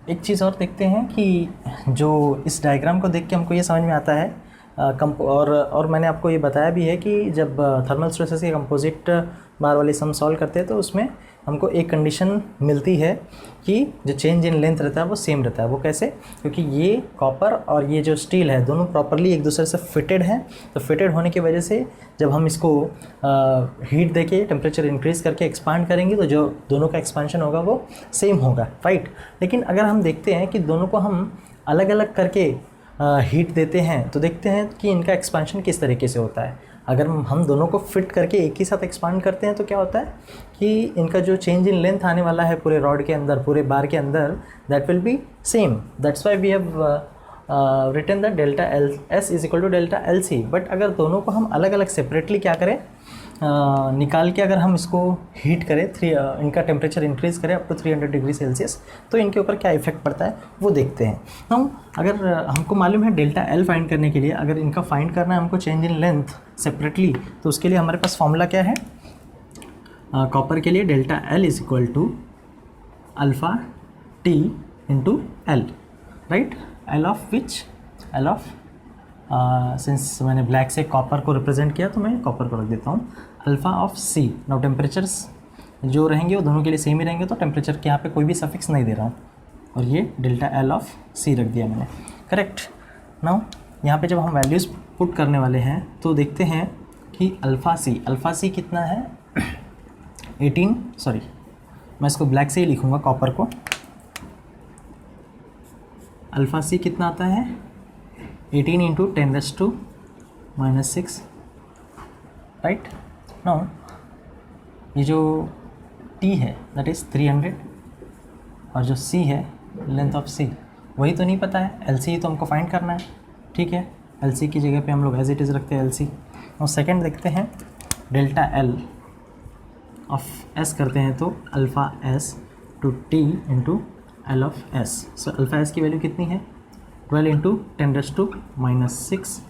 S1: एक चीज़ और देखते हैं कि जो इस डायग्राम को देख के हमको ये समझ में आता है और मैंने आपको ये बताया भी है कि जब थर्मल स्ट्रेसेस के कंपोजिट बार वाली सम सॉल्व करते हैं तो उसमें हमको एक कंडीशन मिलती है कि जो चेंज इन लेंथ रहता है वो सेम रहता है। वो कैसे, क्योंकि ये कॉपर और ये जो स्टील है दोनों प्रॉपरली एक दूसरे से फिटेड हैं, तो फिटेड होने की वजह से जब हम इसको हीट देके टेम्परेचर इंक्रीज़ करके एक्सपांड करेंगे तो जो दोनों का एक्सपांशन होगा वो सेम होगा, राइट। लेकिन अगर हम देखते हैं कि दोनों को हम अलग अलग करके हीट देते हैं तो देखते हैं कि इनका एक्सपांशन किस तरीके से होता है। अगर हम दोनों को फिट करके एक ही साथ एक्सपांड करते हैं तो क्या होता है कि इनका जो चेंज इन लेंथ आने वाला है पूरे रॉड के अंदर, पूरे बार के अंदर, that will be same. That's why we have written the delta L S is equal to delta L C. But अगर दोनों को हम अलग अलग सेपरेटली क्या करें, निकाल के अगर हम इसको हीट करें, इनका टेम्परेचर इंक्रीज़ करें अप टू 300 डिग्री सेल्सियस, तो इनके ऊपर क्या इफेक्ट पड़ता है वो देखते हैं। हम अगर हमको मालूम है डेल्टा एल फाइंड करने के लिए, अगर इनका फाइंड करना है हमको चेंज इन लेंथ सेपरेटली, तो उसके लिए हमारे पास फॉर्मूला क्या है, कॉपर के लिए delta L is equal to alpha T into L, right. L of which, L of since मैंने ब्लैक से कॉपर को रिप्रेजेंट किया तो मैं कॉपर को रख देता हूँ alpha of C. Now temperatures जो रहेंगे वो दोनों के लिए सेम ही रहेंगे, तो टेम्परेचर के यहाँ पे कोई भी सफिक्स नहीं दे रहा हूँ, और ये डेल्टा एल ऑफ सी रख दिया मैंने। करेक्ट। नाउ यहाँ पे जब हम वैल्यूज़ पुट करने वाले हैं तो देखते हैं कि अल्फ़ा सी कितना है 18, सॉरी मैं इसको ब्लैक से ही लिखूँगा कॉपर को। अल्फ़ा सी कितना आता है 18 इंटू 10⁻⁻⁶, राइट। नाउ ये जो T है दैट इज़ 300, और जो C है लेंथ ऑफ C वही तो नहीं पता है, LC तो हमको फाइंड करना है, ठीक है। LC की जगह पे हम लोग एज इट इज़ रखते हैं LC। और सेकंड देखते हैं डेल्टा L ऑफ S करते हैं तो alpha S to T into L of S। So alpha S की वैल्यू कितनी है 12 इंटू 10⁻⁻⁶,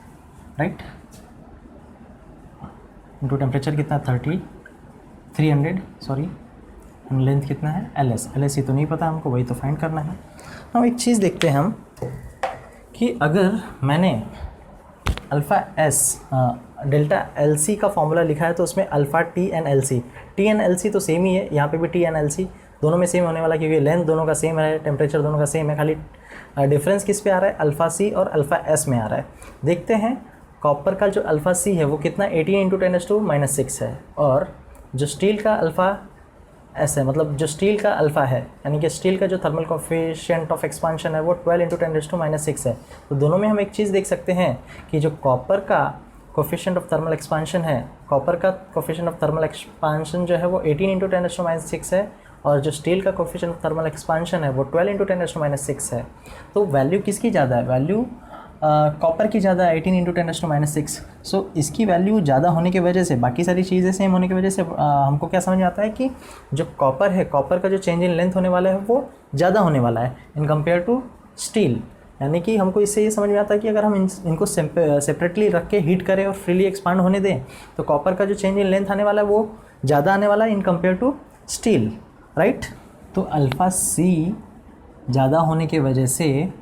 S1: राइट, इंटू टेम्परेचर कितना 300 सॉरी, एंड लेंथ कितना है LS ही तो नहीं पता हमको, वही तो फाइंड करना है। हम एक चीज़ देखते हैं हम कि अगर मैंने अल्फ़ा S डेल्टा LC का फॉर्मूला लिखा है तो उसमें अल्फ़ा T एंड LC तो सेम ही है, यहाँ पे भी T एंड LC दोनों में सेम होने वाला, क्योंकि लेंथ दोनों का सेम है, टेम्परेचर दोनों का सेम है, खाली डिफरेंस किस पे आ रहा है अल्फ़ा C और अल्फ़ा S में आ रहा है। देखते हैं कॉपर का जो अल्फ़ा C है वो कितना 18 इंटू 10⁻⁻⁶ है, और जो स्टील का अल्फ़ा S है, मतलब जो स्टील का अल्फ़ा है, यानी कि स्टील का जो थर्मल कोफिशिएंट ऑफ एक्सपांशन है वो 12 इंटू 10⁻⁻⁶ है। तो दोनों में हम एक चीज़ देख सकते हैं कि जो कॉपर का कोफिशिएंट ऑफ थर्मल एक्सपांशन है, कॉपर का कोफिशिएंट ऑफ थर्मल एक्सपांशन जो है वो 18 इंटू 10⁻⁶ है, और जो स्टील का कोफिशिएंट ऑफ थर्मल एक्सपांशन है वो 12 इंटू 10⁻⁶ है। तो वैल्यू किसकी ज़्यादा है, वैल्यू कॉपर की ज़्यादा है 18 इंटू 10⁻⁶। सो इसकी वैल्यू ज़्यादा होने की वजह से, बाकी सारी चीज़ें सेम होने की वजह से हमको क्या समझ में आता है कि जो कॉपर है, कॉपर का जो चेंज इन लेंथ होने वाला है वो ज़्यादा होने वाला है इन कंपेयर टू स्टील। यानी कि हमको इससे ये समझ में आता है कि अगर हम इनको सेपरेटली रख के हीट करें और फ्रीली एक्सपांड होने दें तो कॉपर का जो चेंज इन लेंथ आने वाला है वो ज़्यादा आने वाला है in compare to steel, right. तो अल्फ़ा C ज़्यादा होने की वजह से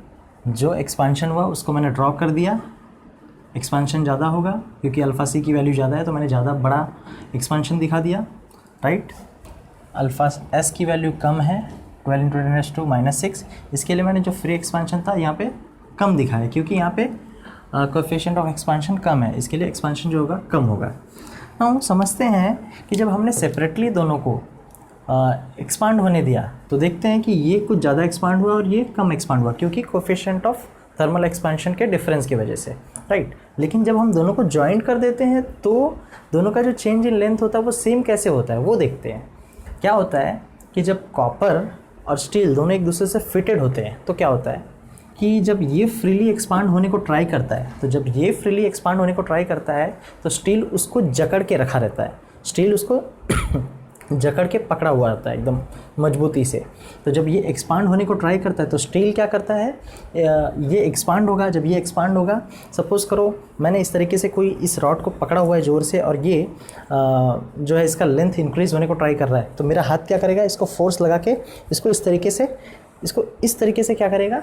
S1: जो एक्सपांशन हुआ उसको मैंने ड्रॉ कर दिया, एक्सपांशन ज़्यादा होगा क्योंकि अल्फ़ा C की वैल्यू ज़्यादा है, तो मैंने ज़्यादा बड़ा एक्सपांशन दिखा दिया, राइट। अल्फ़ा S की वैल्यू कम है 12 इंटू 10⁻⁻⁶, इसके लिए मैंने जो फ्री एक्सपांशन था यहाँ पे कम दिखा है, क्योंकि यहाँ पे कोएफिशिएंट ऑफ एक्सपांशन कम है, इसके लिए एक्सपांशन जो होगा कम होगा। हम समझते हैं कि जब हमने सेपरेटली दोनों को एक्सपांड होने दिया तो देखते हैं कि ये कुछ ज़्यादा एक्सपांड हुआ और ये कम एक्सपांड हुआ, क्योंकि कोएफिशिएंट ऑफ थर्मल एक्सपांशन के डिफरेंस की वजह से, राइट। लेकिन जब हम दोनों को जॉइंट कर देते हैं तो दोनों का जो चेंज इन लेंथ होता है वो सेम कैसे होता है वो देखते हैं। क्या होता है कि जब कॉपर और स्टील दोनों एक दूसरे से फिटेड होते हैं तो क्या होता है कि जब ये फ्रीली एक्सपांड होने को ट्राई करता है, तो जब ये फ्रीली एक्सपांड होने को ट्राई करता है तो स्टील उसको जकड़ के रखा रहता है, स्टील उसको जकड़ के पकड़ा हुआ रहता है एकदम मजबूती से। तो जब ये एक्सपांड होने को ट्राई करता है तो स्टील क्या करता है, ये एक्सपांड होगा। जब ये एक्सपांड होगा, सपोज़ करो मैंने इस तरीके से कोई इस रॉड को पकड़ा हुआ है ज़ोर से, और ये जो है इसका लेंथ इंक्रीज़ होने को ट्राई कर रहा है, तो मेरा हाथ क्या करेगा, इसको फोर्स लगा के इसको इस तरीके से क्या करेगा,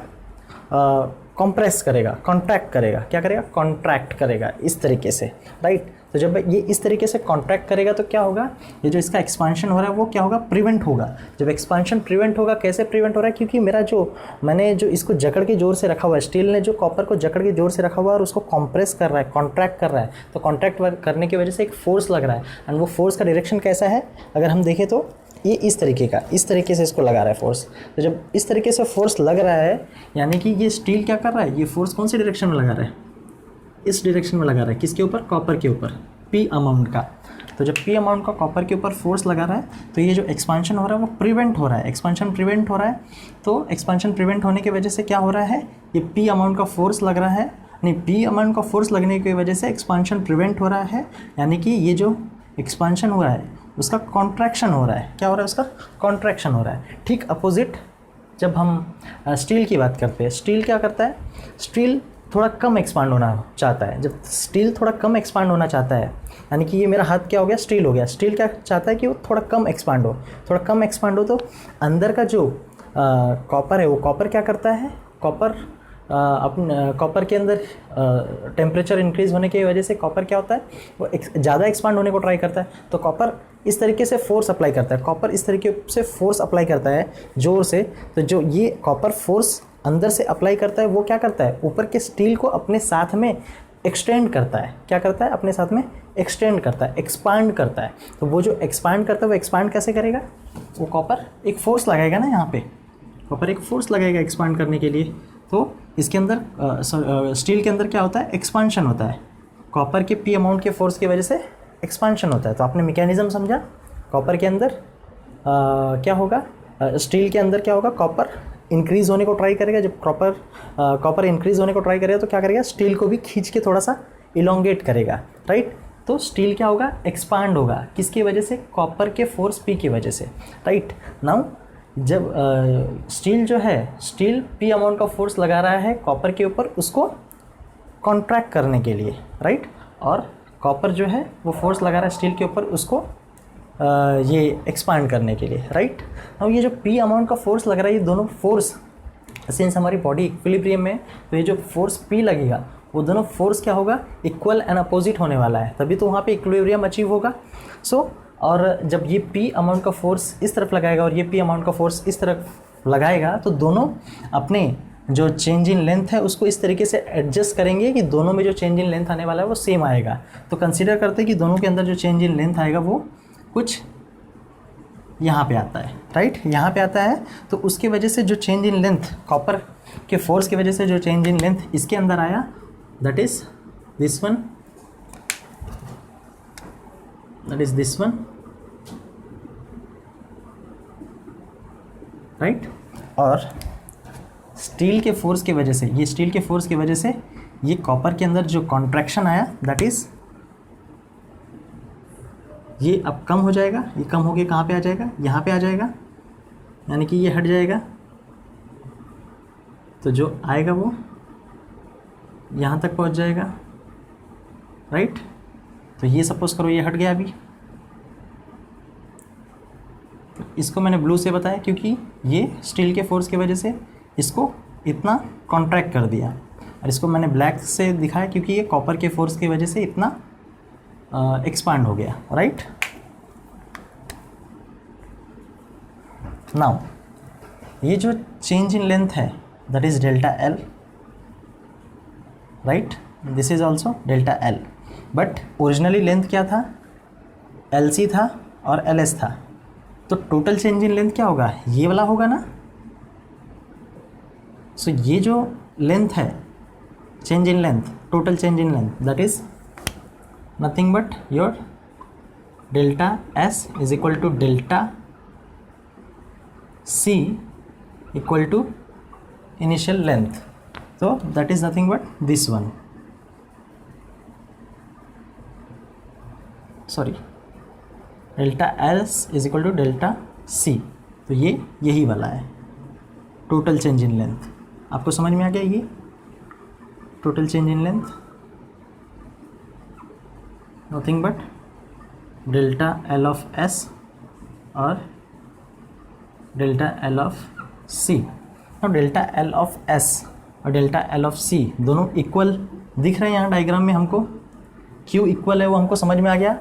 S1: कंप्रेस करेगा, कॉन्ट्रैक्ट करेगा। क्या करेगा, कॉन्ट्रैक्ट करेगा इस तरीके से, राइट। तो जब ये इस तरीके से कॉन्ट्रैक्ट करेगा तो क्या होगा, ये जो इसका एक्सपांशन हो रहा है वो क्या होगा, प्रिवेंट होगा। जब एक्सपांशन प्रिवेंट होगा, कैसे प्रिवेंट हो रहा है, क्योंकि मैंने जो इसको जकड़ के जोर से रखा हुआ है, स्टील ने जो कॉपर को जकड़ के जोर से रखा हुआ है और उसको कंप्रेस कर रहा है, कॉन्ट्रैक्ट कर रहा है, तो कॉन्ट्रैक्ट करने की वजह से एक फोर्स लग रहा है। एंड वो फोर्स का डायरेक्शन कैसा है, अगर हम देखें तो ये इस तरीके से इसको लगा रहा है फोर्स। तो जब इस तरीके से फोर्स लग रहा है, यानी कि ये स्टील क्या कर रहा है, ये फोर्स कौन सी डायरेक्शन में लगा रहा है, इस डायरेक्शन में लगा रहा है। किसके ऊपर, कॉपर के ऊपर, P अमाउंट का। तो जब P अमाउंट का कॉपर के ऊपर फोर्स लगा रहा है तो ये जो एक्सपांशन हो रहा है वो प्रिवेंट हो रहा है, एक्सपांशन प्रिवेंट हो रहा है। तो एक्सपांशन प्रिवेंट होने की वजह से क्या हो रहा है, ये P अमाउंट का फोर्स लग रहा है, नहीं, P अमाउंट का फोर्स लगने की वजह से एक्सपांशन प्रिवेंट हो रहा है, यानी कि ये जो एक्सपांशन हो रहा है उसका कॉन्ट्रैक्शन हो रहा है। क्या हो रहा है, उसका कॉन्ट्रैक्शन हो रहा है। ठीक अपोजिट जब हम स्टील की बात करते हैं, स्टील क्या करता है, स्टील थोड़ा कम एक्सपांड होना चाहता है। जब स्टील थोड़ा कम एक्सपांड होना चाहता है, यानी कि ये मेरा हाथ क्या हो गया, स्टील हो गया। स्टील क्या चाहता है कि वो थोड़ा कम एक्सपांड हो, थोड़ा कम एक्सपांड हो। तो अंदर का जो कॉपर है, वो कॉपर क्या करता है, कॉपर अपन कॉपर के अंदर टेम्परेचर इंक्रीज़ होने की वजह से कॉपर क्या होता है, वो ज़्यादा एक्सपांड होने को ट्राई करता है। तो कॉपर इस तरीके से फोर्स अप्लाई करता है, कॉपर इस तरीके से फोर्स अप्लाई करता है ज़ोर से। तो जो ये कॉपर फोर्स अंदर से अप्लाई करता है वो क्या करता है, ऊपर के स्टील को अपने साथ में एक्सटेंड करता है। क्या करता है, अपने साथ में एक्सटेंड करता है, एक्सपांड करता है। तो वो जो एक्सपांड करता है वो एक्सपांड कैसे करेगा, वो कॉपर एक फोर्स लगाएगा ना, यहाँ पे कॉपर एक फोर्स लगाएगा एक्सपांड करने के लिए। तो इसके अंदर स्टील के अंदर क्या होता है, एक्सपांशन होता है। कॉपर के पी अमाउंट के फोर्स की वजह से एक्सपांशन होता है। तो आपने मैकेनिज्म समझा, कॉपर के अंदर क्या होगा, स्टील के अंदर क्या होगा, कॉपर इंक्रीज़ होने को ट्राई करेगा। जब कॉपर इंक्रीज़ होने को ट्राई करेगा तो क्या करेगा, स्टील को भी खींच के थोड़ा सा इलोंगेट करेगा, राइट। तो स्टील क्या होगा, एक्सपांड होगा, किसकी वजह से, कॉपर के फोर्स पी की वजह से, राइट। नाउ जब स्टील जो है, स्टील पी अमाउंट का फोर्स लगा रहा है कॉपर के ऊपर उसको कॉन्ट्रैक्ट करने के लिए, राइट। और कॉपर जो है वो फोर्स लगा रहा है स्टील के ऊपर उसको ये एक्सपांड करने के लिए, राइट। अब ये जो पी अमाउंट का फोर्स लग रहा है, ये दोनों फोर्स सिंस हमारी बॉडी इक्विलिब्रियम में, तो ये जो फोर्स पी लगेगा वो दोनों फोर्स क्या होगा, इक्वल एंड अपोजिट होने वाला है, तभी तो वहाँ पे इक्विलिब्रियम अचीव होगा। सो और जब ये पी अमाउंट का फोर्स इस तरफ लगाएगा और ये पी अमाउंट का फोर्स इस तरफ लगाएगा, तो दोनों अपने जो चेंज इन लेंथ है उसको इस तरीके से एडजस्ट करेंगे कि दोनों में जो चेंज इन लेंथ आने वाला है वो सेम आएगा। तो कंसीडर करते हैं कि दोनों के अंदर जो चेंज इन लेंथ आएगा वो कुछ यहाँ पे आता है, राइट, यहाँ पे आता है। तो उसकी वजह से जो चेंज इन लेंथ, कॉपर के फोर्स की वजह से जो चेंज इन लेंथ इसके अंदर आया, that is this one, right. और स्टील के फोर्स की वजह से, ये स्टील के फोर्स की वजह से ये कॉपर के अंदर जो कॉन्ट्रैक्शन आया, दैट इज ये अब कम हो जाएगा। ये कम हो के कहाँ पे आ जाएगा, यहाँ पे आ जाएगा, यानी कि ये हट जाएगा। तो जो आएगा वो यहाँ तक पहुँच जाएगा, राइट। तो ये सपोज करो ये हट गया अभी, तो इसको मैंने ब्लू से बताया क्योंकि ये स्टील के फोर्स की वजह से इसको इतना कॉन्ट्रैक्ट कर दिया, और इसको मैंने ब्लैक से दिखाया क्योंकि ये कॉपर के फोर्स की वजह से इतना एक्सपांड हो गया, राइट। नाउ ये जो चेंज इन लेंथ है that is delta L, right, this is also delta L. But originally length क्या था, एल सी था और एल एस था। तो टोटल चेंज इन लेंथ क्या होगा, ये वाला होगा ना। सो ये जो लेंथ है, change in length, total change in length, that is nothing but your delta S is equal to delta C equal to initial length. So that is nothing but this one, sorry, delta S is equal to delta C. तो ये यही वाला है total change in length. आपको समझ में आ गया ये total change in length, nothing but delta L of S और डेल्टा एल ऑफ सी। और डेल्टा एल ऑफ एस और डेल्टा एल ऑफ सी दोनों इक्वल दिख रहे हैं यहाँ डायग्राम में। हमको क्यों इक्वल है वो हमको समझ में आ गया,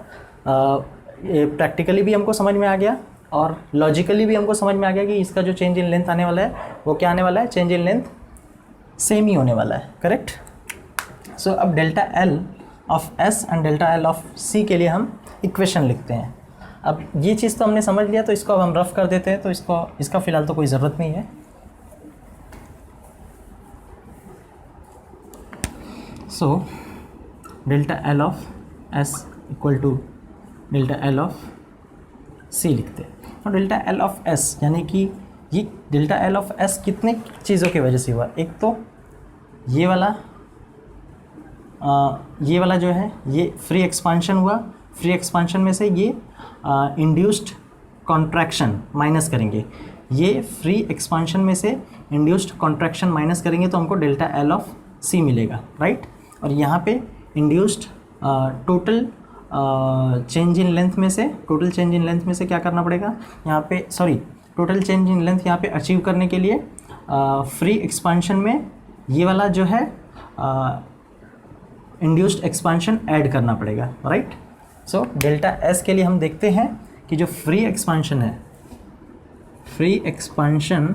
S1: प्रैक्टिकली भी हमको समझ में आ गया और लॉजिकली भी हमको समझ में आ गया कि इसका जो चेंज इन लेंथ आने वाला है वो क्या आने वाला है, चेंज इन लेंथ सेम ही होने वाला है, करेक्ट। सो अब delta L of S and delta L of C के लिए हम इक्वेशन लिखते हैं। अब ये चीज़ तो हमने समझ लिया, तो इसको अब हम रफ कर देते हैं। तो इसका फ़िलहाल तो कोई ज़रूरत नहीं है। So delta L of S equal to delta L of C लिखते हैं। और डेल्टा एल ऑफ एस यानी कि ये डेल्टा एल ऑफ एस कितने चीज़ों की वजह से हुआ, एक तो ये वाला जो है ये फ्री एक्सपांशन हुआ। फ्री एक्सपांशन में से ये इंड्यूस्ड कॉन्ट्रैक्शन माइनस करेंगे, ये फ्री एक्सपांशन में से इंड्यूस्ड कॉन्ट्रैक्शन माइनस करेंगे तो हमको डेल्टा एल ऑफ सी मिलेगा, राइट। और यहाँ पे induced total change in length में से, टोटल चेंज इन लेंथ में से क्या करना पड़ेगा यहाँ पे, sorry, total change in length यहाँ पे अचीव करने के लिए फ्री एक्सपांशन में ये वाला जो है इंड्यूस्ड एक्सपांशन ऐड करना पड़ेगा, राइट। सो डेल्टा एस के लिए हम देखते हैं कि जो फ्री एक्सपांशन है, फ्री एक्सपांशन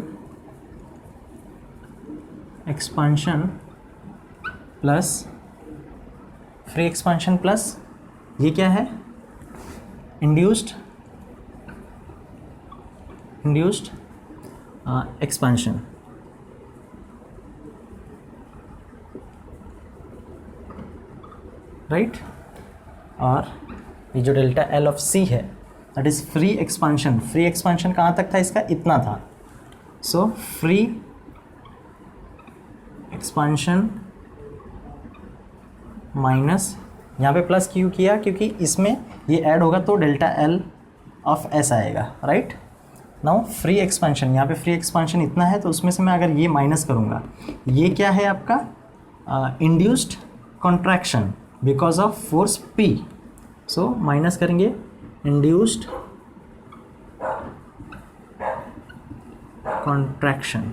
S1: प्लस ये क्या है, इंड्यूस्ड एक्सपांशन, राइट। और ये जो डेल्टा एल ऑफ सी है that is free expansion. Free expansion कहाँ तक था इसका, इतना था। सो फ्री एक्सपांशन माइनस, यहाँ पे प्लस क्यों किया, क्योंकि इसमें ये ऐड होगा तो डेल्टा एल ऑफ एस आएगा, राइट। नाउ फ्री एक्सपांशन, यहाँ पे फ्री एक्सपांशन इतना है तो उसमें से मैं अगर ये माइनस करूँगा, ये क्या है आपका induced contraction because of force P। So minus करेंगे इंड्यूस्ड कॉन्ट्रैक्शन।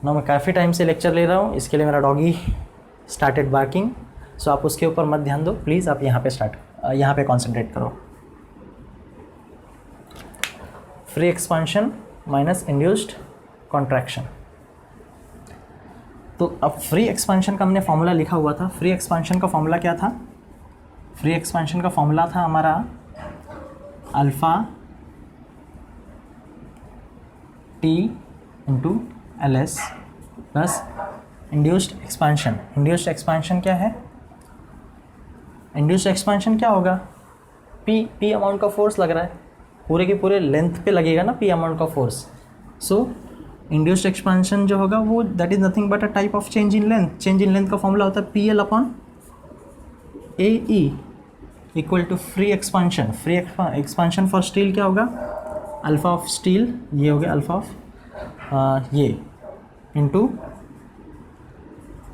S1: ना मैं काफ़ी टाइम से लेक्चर ले रहा हूँ, इसके लिए मेरा डॉगी स्टार्टेड बार्किंग। सो आप उसके ऊपर मत ध्यान दो प्लीज़, आप यहाँ पे कॉन्सेंट्रेट करो। Free expansion minus induced contraction. तो अब फ्री एक्सपांशन का हमने फॉर्मूला लिखा हुआ था। फ्री एक्सपांशन का फॉर्मूला क्या था, फ्री एक्सपांशन का फॉर्मूला था हमारा alpha T into L S plus induced expansion. Induced expansion क्या है, इंड्यूस्ड एक्सपांशन क्या होगा, पी अमाउंट का फोर्स लग रहा है, पूरे के पूरे लेंथ पे लगेगा ना पी अमाउंट का फोर्स। सो इंड्यूस्ड एक्सपांशन जो होगा वो that is nothing but a type of change in length. Change in length का फॉर्मूला होता है P L upon A E equal to free expansion. Free expansion for steel क्या होगा, alpha of steel, ये हो गया अल्फा ऑफ ये into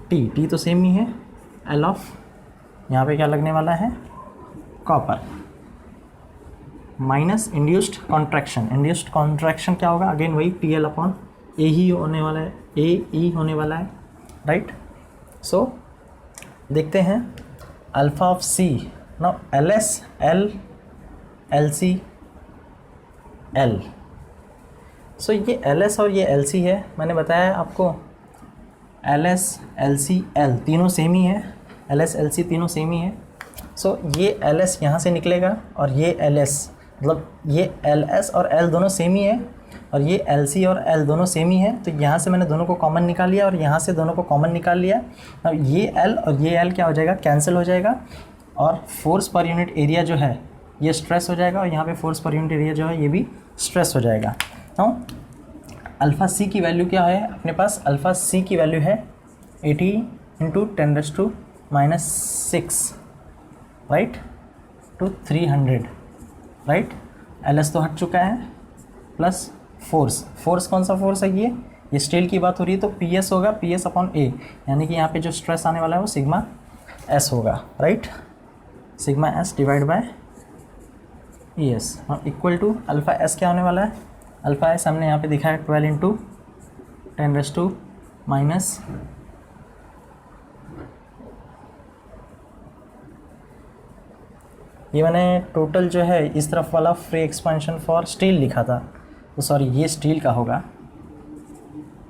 S1: T तो सेम ही है, एल ऑफ यहाँ पे क्या लगने वाला है copper, minus induced contraction. Induced contraction क्या होगा, अगेन वही पी एल अपॉन ए ही होने वाला है, ए ई होने वाला है, राइट। सो देखते हैं alpha of C, now L S L C L. So ये एल एस और ये एल सी है, मैंने बताया आपको L S L C L तीनों सेम ही है, एल एस एल सी तीनों सेम ही है। सो ये एल एस यहाँ से निकलेगा और ये एल एस, मतलब ये एल एस और एल दोनों सेम ही है और ये एल सी और एल दोनों सेम ही है। तो यहाँ से मैंने दोनों को कॉमन निकाल लिया और यहाँ से दोनों को कॉमन निकाल लिया। अब ये एल और ये एल क्या हो जाएगा, कैंसिल हो जाएगा और फोर्स पर यूनिट एरिया जो है ये स्ट्रेस हो जाएगा और यहाँ पे फोर्स पर यूनिट एरिया जो है ये भी स्ट्रेस हो जाएगा। तो अल्फ़ा सी की वैल्यू क्या है अपने पास, अल्फ़ा सी की वैल्यू है 80 into 10⁻⁻⁶, right, to 300, right. L S तो हट चुका है, प्लस फोर्स कौन सा फोर्स है, ये स्टील की बात हो रही है तो पी एस होगा, पी एस अपॉन ए, यानी कि यहाँ पे जो स्ट्रेस आने वाला है वो सिग्मा एस होगा, right, sigma S divide by E S और इक्वल टू अल्फ़ा एस क्या होने वाला है, अल्फ़ा एस हमने यहाँ पे दिखा है 12 इंटू 10⁻⁻, ये मैंने टोटल जो है इस तरफ वाला फ्री एक्सपेंशन फॉर स्टील लिखा था, तो सॉरी ये स्टील का होगा,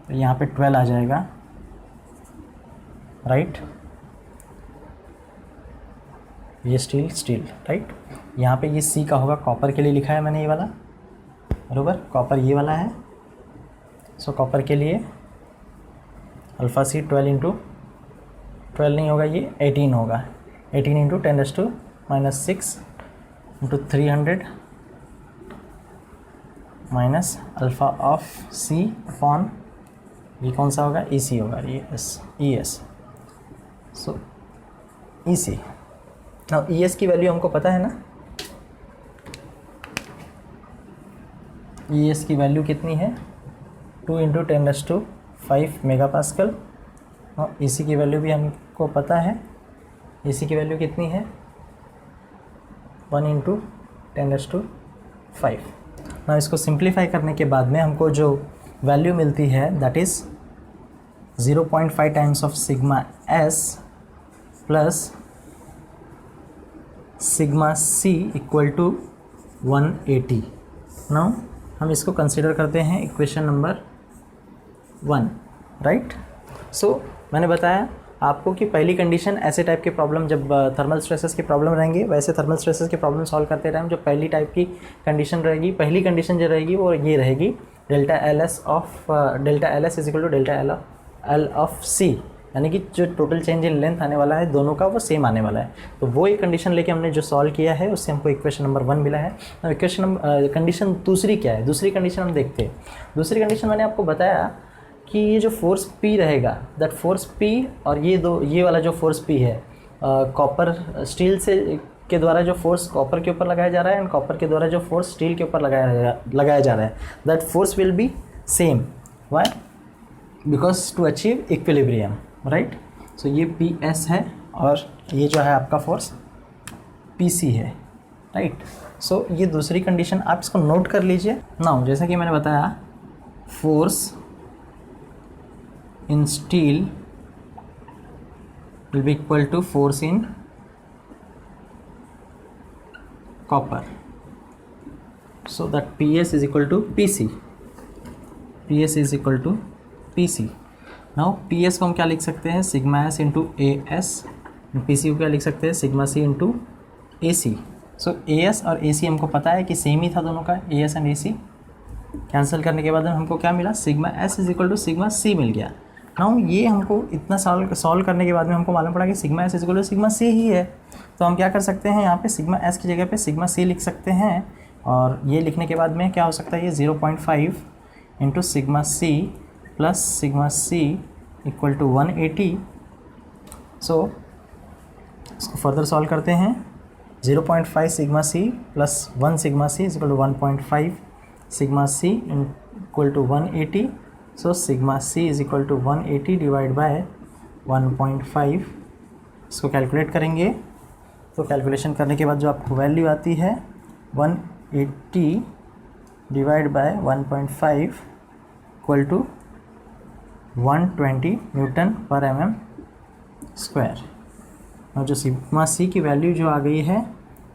S1: तो यहाँ पे 12 आ जाएगा, राइट, ये स्टील, राइट। यहाँ पे ये सी का होगा, कॉपर के लिए लिखा है मैंने ये वाला, बरोबर, कॉपर ये वाला है। सो कॉपर के लिए अल्फ़ा सी 12 इंटू 12 नहीं होगा, ये 18 होगा, 18 into 10⁻⁻⁶ into 300 minus alpha of C upon ये कौन सा होगा, ई सी होगा, ये E S. So E C, now E S की वैल्यू हमको पता है ना, ई एस की वैल्यू कितनी है 2 इंटू 10⁻⁵ मेगापास्कल, और ई सी की वैल्यू भी हमको पता है, ई सी की वैल्यू कितनी है 1 इंटू 10⁵। ना इसको सिंप्लीफाई करने के बाद में हमको जो वैल्यू मिलती है that is 0.5 times of sigma S plus sigma C equal to 180। Now हम इसको कंसिडर करते हैं इक्वेशन नंबर 1, राइट। सो मैंने बताया आपको कि पहली कंडीशन ऐसे टाइप के प्रॉब्लम, जब थर्मल स्ट्रेसेस के प्रॉब्लम रहेंगे वैसे थर्मल स्ट्रेसेस के प्रॉब्लम सॉल्व करते टाइम जो पहली टाइप की कंडीशन रहेगी, पहली कंडीशन जो रहेगी वो ये रहेगी delta L S is equal to delta L of C, यानी कि जो टोटल चेंज इन लेंथ आने वाला है दोनों का वो सेम आने वाला है। तो वो एक कंडीशन लेके हमने जो सॉल्व किया है उससे हमको इक्वेशन नंबर 1 मिला है। कंडीशन दूसरी क्या है, दूसरी कंडीशन हम देखते हैं। दूसरी कंडीशन मैंने आपको बताया कि ये जो फोर्स P रहेगा, दैट फोर्स P और ये वाला जो फोर्स P है, कॉपर स्टील से के द्वारा जो फोर्स कॉपर के ऊपर लगाया जा रहा है एंड कॉपर के द्वारा जो फोर्स स्टील के ऊपर लगाया जा रहा है, that force will be same. Why? Because to achieve equilibrium, right. So ये PS है और ये जो है आपका फोर्स PC है, राइट। सो ये दूसरी कंडीशन आप इसको नोट कर लीजिए। नाउ जैसा कि मैंने बताया, force in steel will be equal to force in copper, so that PS is equal to PC, PS is equal to PC। now PS को हम क्या लिख सकते हैं, sigma S into AS, PC को क्या लिख सकते हैं, सिग्मा C इंटू AC। सो AS और AC हमको पता है कि सेम ही था दोनों का, AS एंड AC कैंसिल करने के बाद हमको क्या मिला, sigma S is equal to sigma C मिल गया। नाउ ये हमको इतना सॉल्व करने के बाद में हमको मालूम पड़ा कि sigma S equal to sigma C ही है। तो हम क्या कर सकते हैं, यहाँ पे सिग्मा एस की जगह पे सिग्मा सी लिख सकते हैं, और ये लिखने के बाद में क्या हो सकता है, ये 0.5 into sigma C plus sigma C equal to 180। So इसको फर्दर सॉल्व करते हैं। 0.5 sigma C plus 1 sigma C is equal to 1.5 sigma C equal to 180। So sigma C is equal to 180 divide by 1.5। इसको calculate करेंगे तो calculation करने के बाद जो आपको वैल्यू आती है 180 divide by 1.5 equal to 120 newton per mm square. और जो सिग्मा सी की वैल्यू जो आ गई है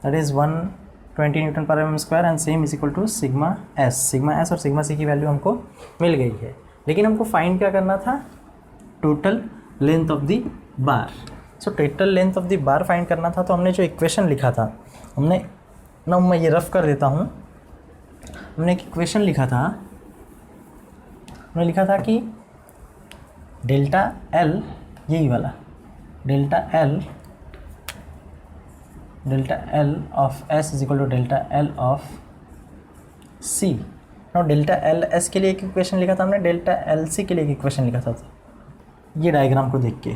S1: that is 120 newton per mm square and same is equal to sigma S और सिग्मा सी की वैल्यू हमको मिल गई है। लेकिन हमको फाइंड क्या करना था, total length of the bar. So total length of the bar find करना था। तो हमने जो इक्वेशन लिखा था, हमने ना, मैं ये रफ कर देता हूँ। हमने एक इक्वेशन लिखा था, हमने लिखा था कि डेल्टा एल, यही वाला delta L of S is equal to delta L of C. और डेल्टा एल एस के लिए एक इक्वेशन लिखा था हमने, डेल्टा एल सी के लिए एक इक्वेशन लिखा था। ये डायग्राम को देख के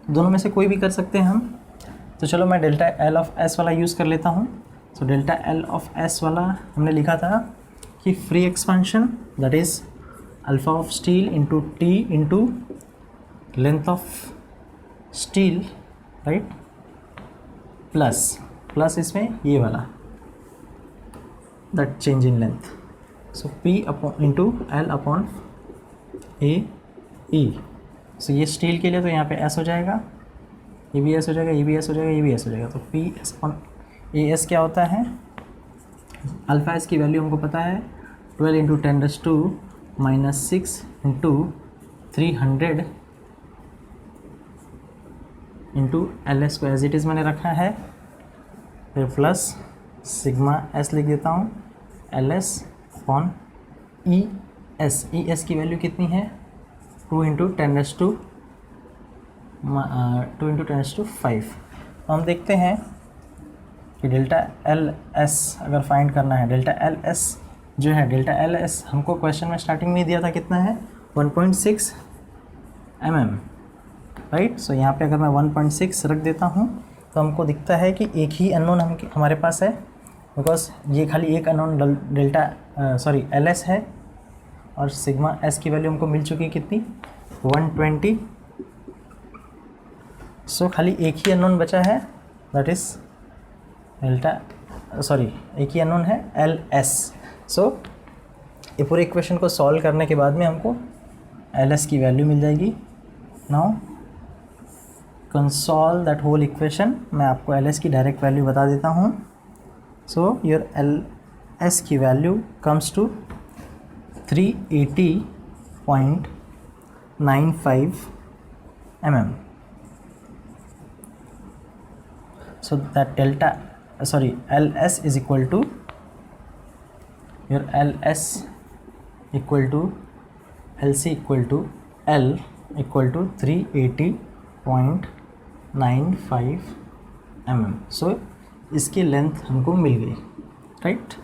S1: दोनों में से कोई भी कर सकते हैं हम। तो चलो मैं डेल्टा एल ऑफ एस वाला यूज़ कर लेता हूँ। So delta L of S वाला हमने लिखा था कि free expansion that is alpha of steel into T into length of steel, right, plus इसमें ये वाला that change in length. So P upon into L upon A E. So ये steel के लिए तो यहाँ पे S हो जाएगा, ये भी S हो जाएगा, ये भी S हो जाएगा, ये भी S हो जाएगा। तो P S upon A S क्या होता है, अल्फ़ा एस की वैल्यू हमको पता है 12 into 10⁻⁻6 into 300 into L S को एज इट इज़ मैंने रखा है, फिर प्लस सिग्मा एस लिख देता हूँ, एल एस अपॉन ई एस की वैल्यू कितनी है 2 इंटू 10⁻⁵। तो हम देखते हैं कि डेल्टा एल एस अगर फाइंड करना है, डेल्टा एल एस जो है, डेल्टा एल एस हमको क्वेश्चन में स्टार्टिंग में दिया था कितना है 1.6 mm, राइट। सो यहाँ पे अगर मैं 1.6 रख देता हूँ तो हमको दिखता है कि एक ही अननोन हमारे पास है, बिकॉज ये खाली एक अननोन एल एस है और सिग्मा एस की वैल्यू हमको मिल चुकी है कितनी 120। सो खाली एक ही अननोन बचा है दैट इज़ एक ही अननोन है एल एस। सो ये पूरे इक्वेशन को सॉल्व करने के बाद में हमको एल एस की वैल्यू मिल जाएगी। Now console that whole equation, मैं आपको एल एस की डायरेक्ट वैल्यू बता देता हूँ। सो योर एल एस की value comes to 380.95 mm. So that delta, LS is equal to, your LS equal to LC equal to L equal to 380.95 mm. So इसकी length हमको मिल गई, right.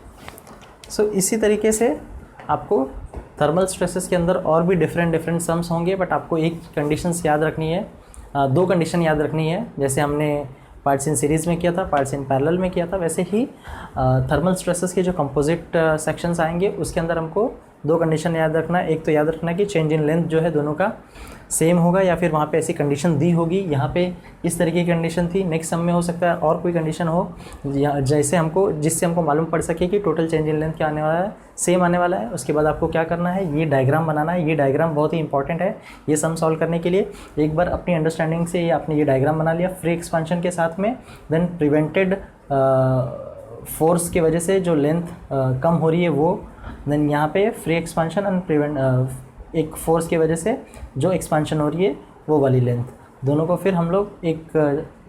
S1: सो इसी तरीके से आपको थर्मल स्ट्रेसेस के अंदर और भी डिफरेंट समस होंगे, बट आपको एक कंडीशंस याद रखनी है, दो कंडीशन याद रखनी है। जैसे हमने पार्ट्स इन सीरीज़ में किया था, पार्ट्स इन पैरेलल में किया था, वैसे ही थर्मल स्ट्रेसेस के जो कंपोजिट सेक्शंस आएंगे उसके अंदर हमको दो कंडीशन याद रखना है। एक तो याद रखना है कि चेंज इन लेंथ जो है दोनों का सेम होगा, या फिर वहाँ पे ऐसी कंडीशन दी होगी, यहाँ पे इस तरीके की कंडीशन थी, नेक्स्ट सम में हो सकता है और कोई कंडीशन हो जिससे हमको मालूम पड़ सके कि टोटल चेंज इन लेंथ क्या आने वाला है, सेम आने वाला है। उसके बाद आपको क्या करना है, ये डायग्राम बनाना है। ये डायग्राम बहुत ही इंपॉर्टेंट है ये सम सॉल्व करने के लिए। एक बार अपनी अंडरस्टैंडिंग से आपने ये डायग्राम बना लिया फ्री एक्सपांशन के साथ में, देन प्रिवेंटेड फोर्स की वजह से जो लेंथ कम हो रही है वो, देन यहाँ पे फ्री एक्सपांशन एंड प्रिवेंट एक फोर्स की वजह से जो एक्सपांशन हो रही है वो वाली लेंथ, दोनों को फिर हम लोग एक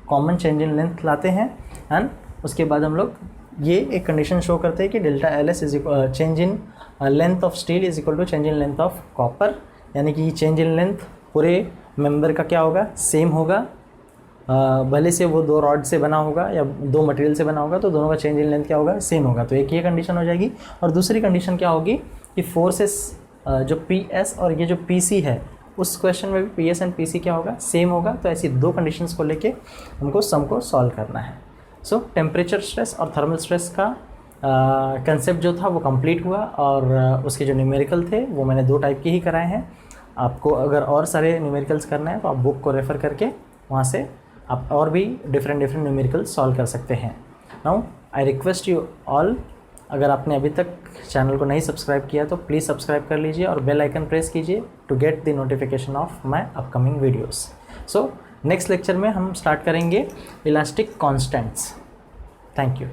S1: कॉमन चेंज इन लेंथ लाते हैं। एंड उसके बाद हम लोग ये एक कंडीशन शो करते हैं कि delta L S is change in length of steel is equal to change in length of copper, यानी कि चेंज इन लेंथ पूरे मेंबर का क्या होगा, सेम होगा। भले से वो दो रॉड से बना होगा या दो मटेरियल से बना होगा, तो दोनों का चेंज इन लेंथ क्या होगा, सेम होगा। तो एक ये कंडीशन हो जाएगी। और दूसरी कंडीशन क्या होगी कि फोर्सेस जो पी एस और ये जो पी सी है, उस क्वेश्चन में भी P S and P C क्या होगा, सेम होगा। तो ऐसी दो कंडीशंस को लेके हमको सम को सॉल्व करना है। सो टेम्परेचर स्ट्रेस और थर्मल स्ट्रेस का कंसेप्ट जो था वो कंप्लीट हुआ, और उसके जो न्यूमेरिकल थे वो मैंने दो टाइप के ही कराए हैं। आपको अगर और सारे न्यूमेरिकल्स करना है तो आप बुक को रेफ़र करके वहाँ से आप और भी डिफरेंट न्यूमेरिकल्स सॉल्व कर सकते हैं। Now I request you all, अगर आपने अभी तक चैनल को नहीं सब्सक्राइब किया तो प्लीज़ सब्सक्राइब कर लीजिए और बेल आइकन प्रेस कीजिए to get the notification of my upcoming videos. So next lecture में हम स्टार्ट करेंगे इलास्टिक कांस्टेंट्स। Thank you.